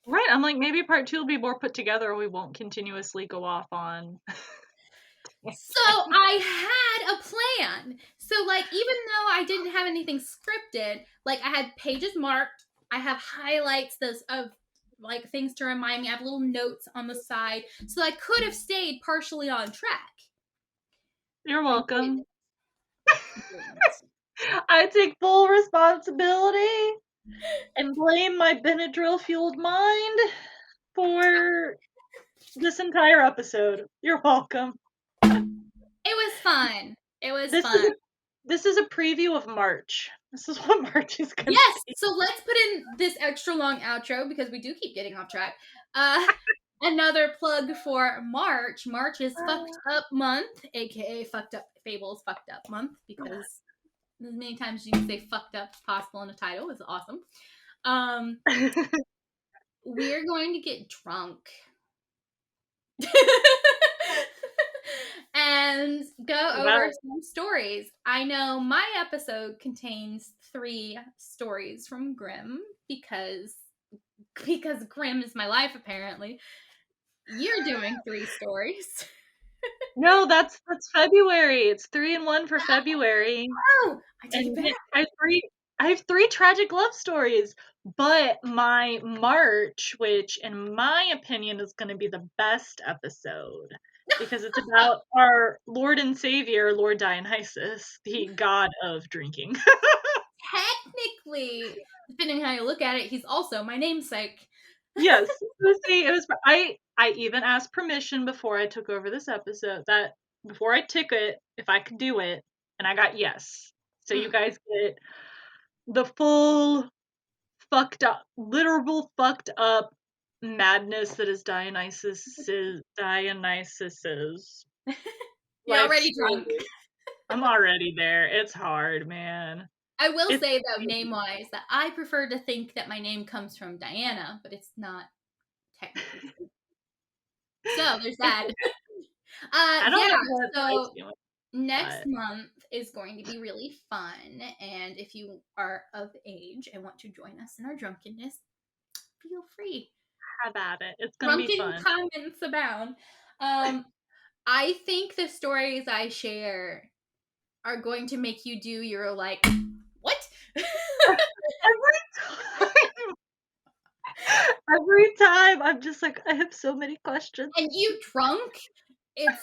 right, I'm like, maybe part 2 will be more put together. We won't continuously go off on. So I had a plan. So like, even though I didn't have anything scripted, like I had pages marked. I have highlights of like things to remind me. I have little notes on the side, so I could have stayed partially on track. You're welcome. I I take full responsibility and blame my Benadryl-fueled mind for this entire episode. You're welcome. It was fun. It was fun. This is a preview of March. This is what March is gonna be. So let's put in this extra long outro because we do keep getting off track. Another plug for March. March is Fucked Up Month, aka Fucked Up Fables Fucked Up Month, because as many times you can say fucked up as possible in a title is awesome. We're going to get drunk. And go over some stories. I know my episode contains 3 stories from Grimm because Grimm is my life apparently. You're doing 3 stories. No, that's February. It's 3 and 1 for February. Oh, I take it back. I have 3 tragic love stories, but my March, which in my opinion is going to be the best episode, because it's about our Lord and Savior, Lord Dionysus, the god of drinking. Technically, depending how you look at it, he's also my namesake. Yes. See, I even asked permission before I took over this episode, that before I took it, if I could do it, and I got yes. So you guys get the full literal fucked up madness that is Dionysus's. You're Life's already drunk. crazy. I'm already there. It's hard, man. I will It's say, though, crazy. name-wise, that I prefer to think that my name comes from Diana, but it's not technically true. So, there's that. I don't Yeah, know what life's so doing, next but month is going to be really fun, and if you are of age and want to join us in our drunkenness, feel free. have at it. It's gonna be Drunken fun. comments abound. I think the stories I share are going to make you do your like, what? Every time I'm just like, I have so many questions. And you drunk, it's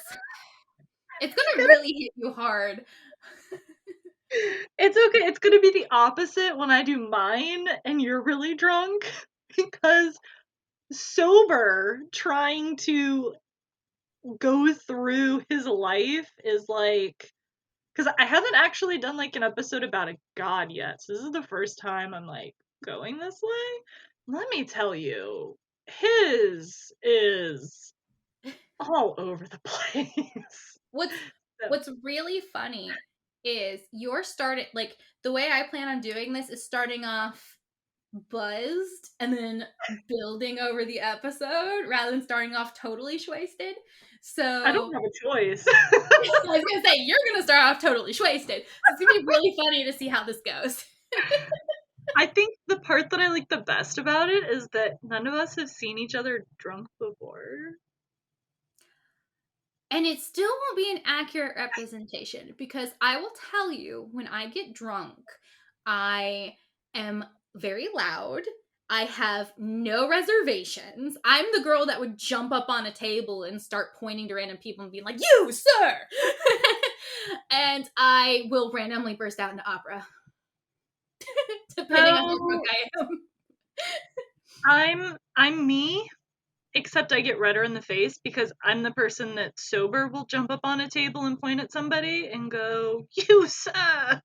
gonna really hit you hard. It's okay. It's gonna be the opposite when I do mine and you're really drunk because sober trying to go through his life is like, because I haven't actually done like an episode about a god yet. So this is the first time I'm like going this way. Let me tell you, his is all over the place. What's really funny is you're starting, like, the way I plan on doing this is starting off buzzed and then building over the episode rather than starting off totally wasted. So I don't have a choice. I was gonna say you're gonna start off totally wasted. So it's gonna be really funny to see how this goes. I think the part that I like the best about it is that none of us have seen each other drunk before. And it still won't be an accurate representation because I will tell you, when I get drunk, I am very loud. I have no reservations. I'm the girl that would jump up on a table and start pointing to random people and being like, "You, sir!" And I will randomly burst out into opera. Depending on how drunk I am. I'm me, except I get redder in the face because I'm the person that sober will jump up on a table and point at somebody and go, "You, sir!"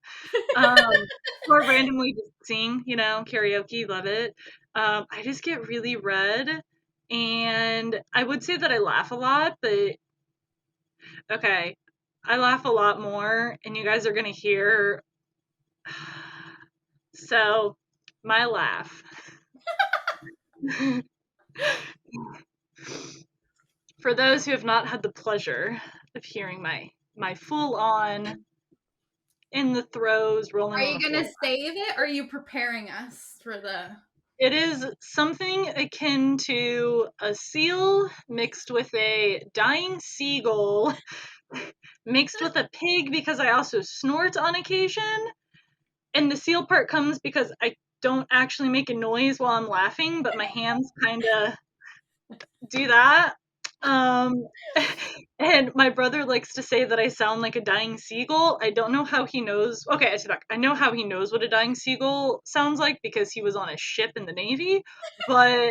Or randomly just sing, karaoke, love it. I just get really red, and I would say that I laugh a lot, but okay, I laugh a lot more, and you guys are gonna hear. So, my laugh. For those who have not had the pleasure of hearing my full on in the throes, rolling Are on you the gonna floor. save it, or are you preparing us for the? It is something akin to a seal mixed with a dying seagull, mixed with a pig because I also snort on occasion. And the seal part comes because I don't actually make a noise while I'm laughing, but my hands kind of do that. And my brother likes to say that I sound like a dying seagull. I don't know how he knows. Okay, I take back. I know how he knows what a dying seagull sounds like because he was on a ship in the Navy. But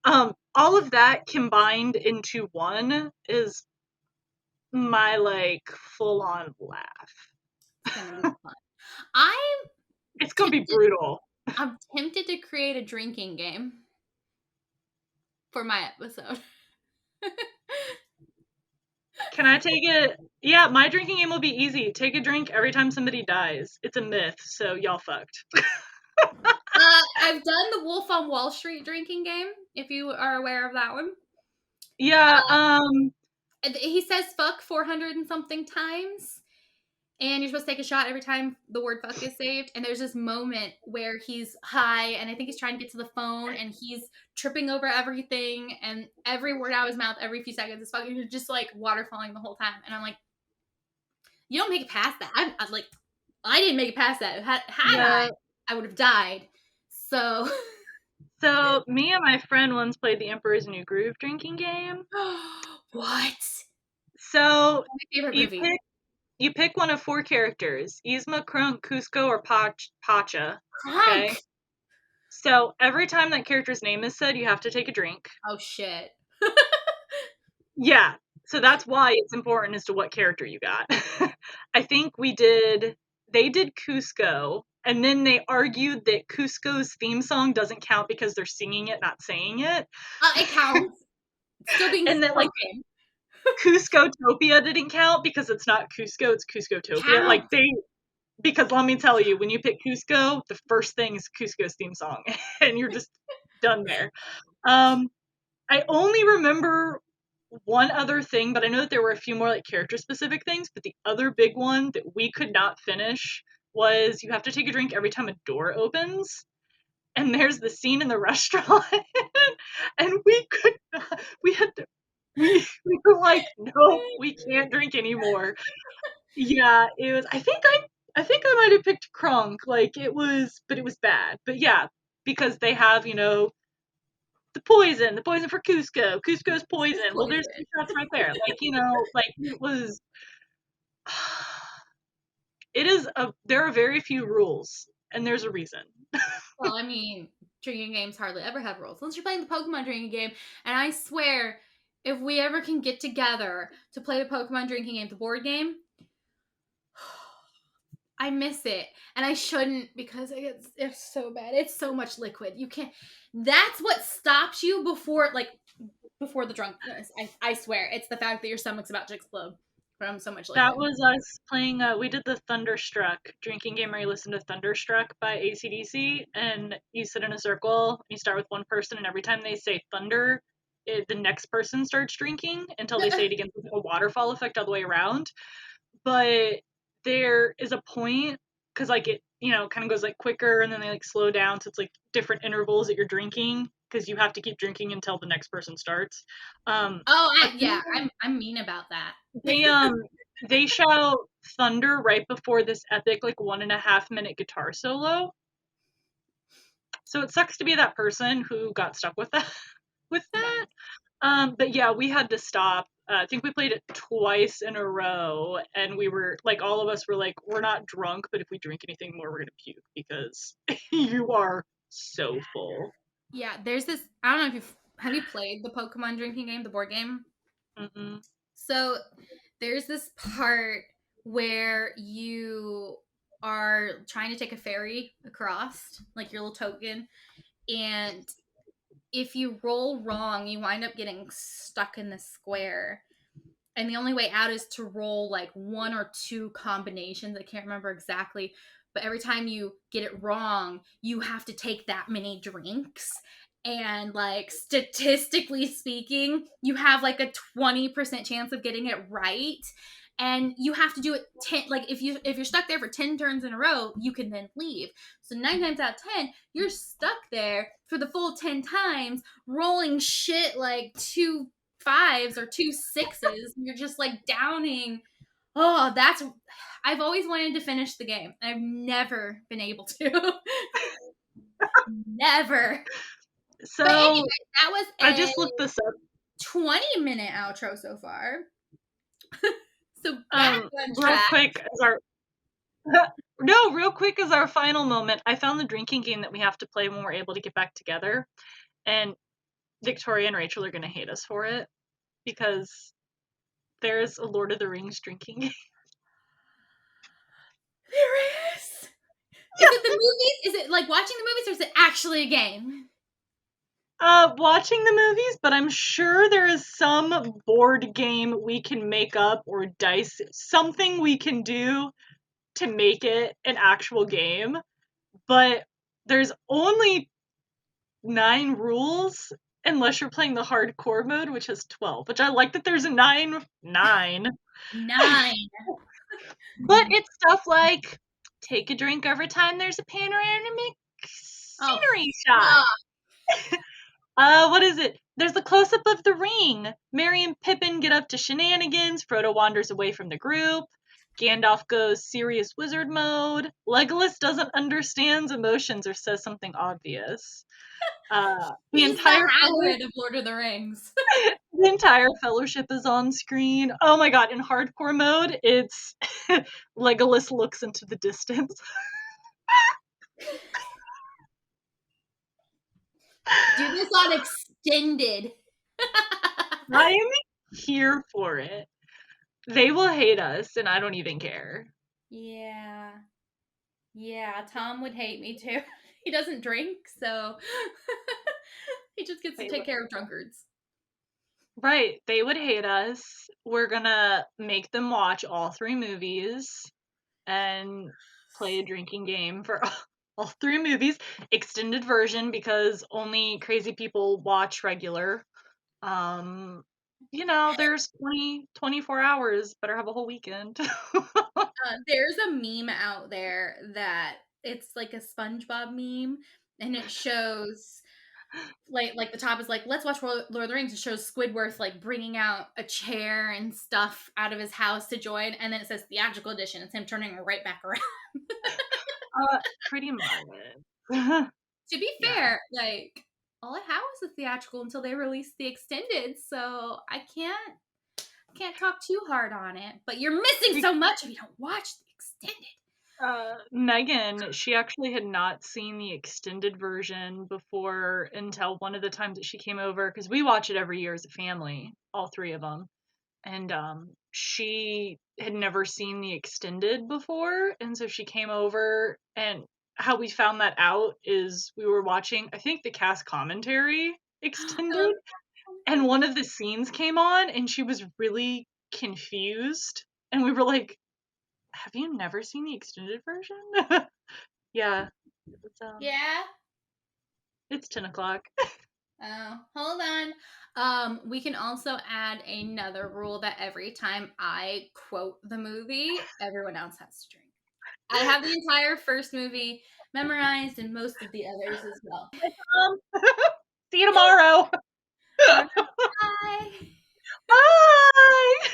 all of that combined into one is my like full on laugh. It's gonna be fun. I'm It's gonna be brutal. I'm tempted to create a drinking game for my episode. Can I take it? Yeah, my drinking game will be easy. Take a drink every time somebody dies. It's a myth, so y'all fucked. I've done the Wolf on Wall Street drinking game, if you are aware of that one. Yeah, He says fuck 400 and something times, and you're supposed to take a shot every time the word fuck is saved. And there's this moment where he's high, and I think he's trying to get to the phone, and he's tripping over everything, and every word out of his mouth every few seconds is fucking just like water falling the whole time. And I'm like, you don't make it past that. I'm like, I didn't make it past that. Had yeah. I would have died. So Me and my friend once played the Emperor's New Groove drinking game. what? So My favorite you movie. you pick one of 4 characters: Yzma, Krunk, Cusco, or Pacha. Crunk! Okay. So every time that character's name is said, you have to take a drink. Oh shit. Yeah. So that's why it's important as to what character you got. I think they did Cusco, and then they argued that Cusco's theme song doesn't count because they're singing it, not saying it. It counts. It's still being And that like spoken. Cusco-topia didn't count because it's not Cusco, it's Cusco-topia. How? Like, because let me tell you, when you pick Cusco, the first thing is Cusco's theme song, and you're just done there. I only remember one other thing, but I know that there were a few more like character-specific things, but the other big one that we could not finish was you have to take a drink every time a door opens. And there's the scene in the restaurant, and we could not, we had to, we were like, no, we can't drink anymore. Yeah, it was, I think I might have picked Kronk, like, but it was bad. But yeah, because they have, the poison for Cusco, Cusco's poison. Well, there's two shots right there. Like, like, it was, there are very few rules, and there's a reason. Well, I mean, drinking games hardly ever have rules. Unless you're playing the Pokemon drinking game. And I swear, if we ever can get together to play the Pokemon drinking game, the board game, I miss it. And I shouldn't because it's so bad. It's so much liquid. You can't. That's what stops you before the drunkenness. I swear. It's the fact that your stomach's about to explode from so much liquid. That was us playing, we did the Thunderstruck drinking game where you listen to Thunderstruck by AC/DC, and you sit in a circle, you start with one person, and every time they say thunder, the next person starts drinking until they say it again with a waterfall effect all the way around. But there is a point, because like it, kind of goes like quicker, and then they like slow down, so it's like different intervals that you're drinking, because you have to keep drinking until the next person starts. I'm mean about that. They shout thunder right before this epic like 1.5 minute guitar solo. So it sucks to be that person who got stuck with that. But yeah, we had to stop. I think we played it twice in a row, and we were like, all of us were like, we're not drunk, but if we drink anything more, we're gonna puke because you are so full. Yeah, there's this. I don't know if have you played the Pokemon drinking game, the board game? Mm-mm. So there's this part where you are trying to take a ferry across, like your little token, and if you roll wrong, you wind up getting stuck in the square. And the only way out is to roll like one or two combinations. I can't remember exactly, but every time you get it wrong, you have to take that many drinks. And like statistically speaking, you have like a 20% chance of getting it right. And you have to do it 10, like if you're stuck there for 10 turns in a row, you can then leave. So 9 times out of 10, you're stuck there for the full 10 times, rolling shit like 2 5s or 2 6s. You're just like downing. Oh, I've always wanted to finish the game. I've never been able to. Never. So but anyway, that was I just looked this up. 20-minute outro so far. So real quick as our final moment, I found the drinking game that we have to play when we're able to get back together, and Victoria and Rachel are going to hate us for it because there's a Lord of the Rings drinking game. There is. Is it the movies? Is it like watching the movies, or is it actually a game? Watching the movies, but I'm sure there is some board game we can make up, or dice, something we can do to make it an actual game. But there's only 9 rules, unless you're playing the hardcore mode, which has 12, which I like that there's a 9. 9. But it's stuff like, take a drink every time there's a panoramic scenery shot. What is it? There's the close-up of the ring. Merry and Pippin get up to shenanigans. Frodo wanders away from the group. Gandalf goes serious wizard mode. Legolas doesn't understand emotions or says something obvious. He's the Hagrid of Lord of the Rings. The entire fellowship is on screen. Oh my god, in hardcore mode, it's Legolas looks into the distance. Do this on extended. I'm here for it. They will hate us, and I don't even care. Yeah, Tom would hate me too. He doesn't drink, so he just gets to take care of drunkards. Right, they would hate us. We're gonna make them watch all 3 movies and play a drinking game for all 3 movies, extended version because only crazy people watch regular. There's 24 hours, better have a whole weekend. There's a meme out there that it's like a SpongeBob meme, and it shows like the top is like, let's watch Lord of the Rings. It shows Squidward like bringing out a chair and stuff out of his house to join, and then it says theatrical edition. It's him turning right back around. Pretty much. To be Yeah. fair, like all I have was the theatrical until they release the extended, so I can't talk too hard on it. But you're missing so much if you don't watch the extended. Megan, she actually had not seen the extended version before until one of the times that she came over, because we watch it every year as a family, all 3 of them. And she had never seen the extended before, and so she came over, and how we found that out is we were watching, I think, the cast commentary extended, and one of the scenes came on, and she was really confused, and we were like, have you never seen the extended version? Yeah. Yeah. It's 10 o'clock. Oh, hold on. We can also add another rule that every time I quote the movie, everyone else has to drink. I have the entire first movie memorized and most of the others as well. See you tomorrow.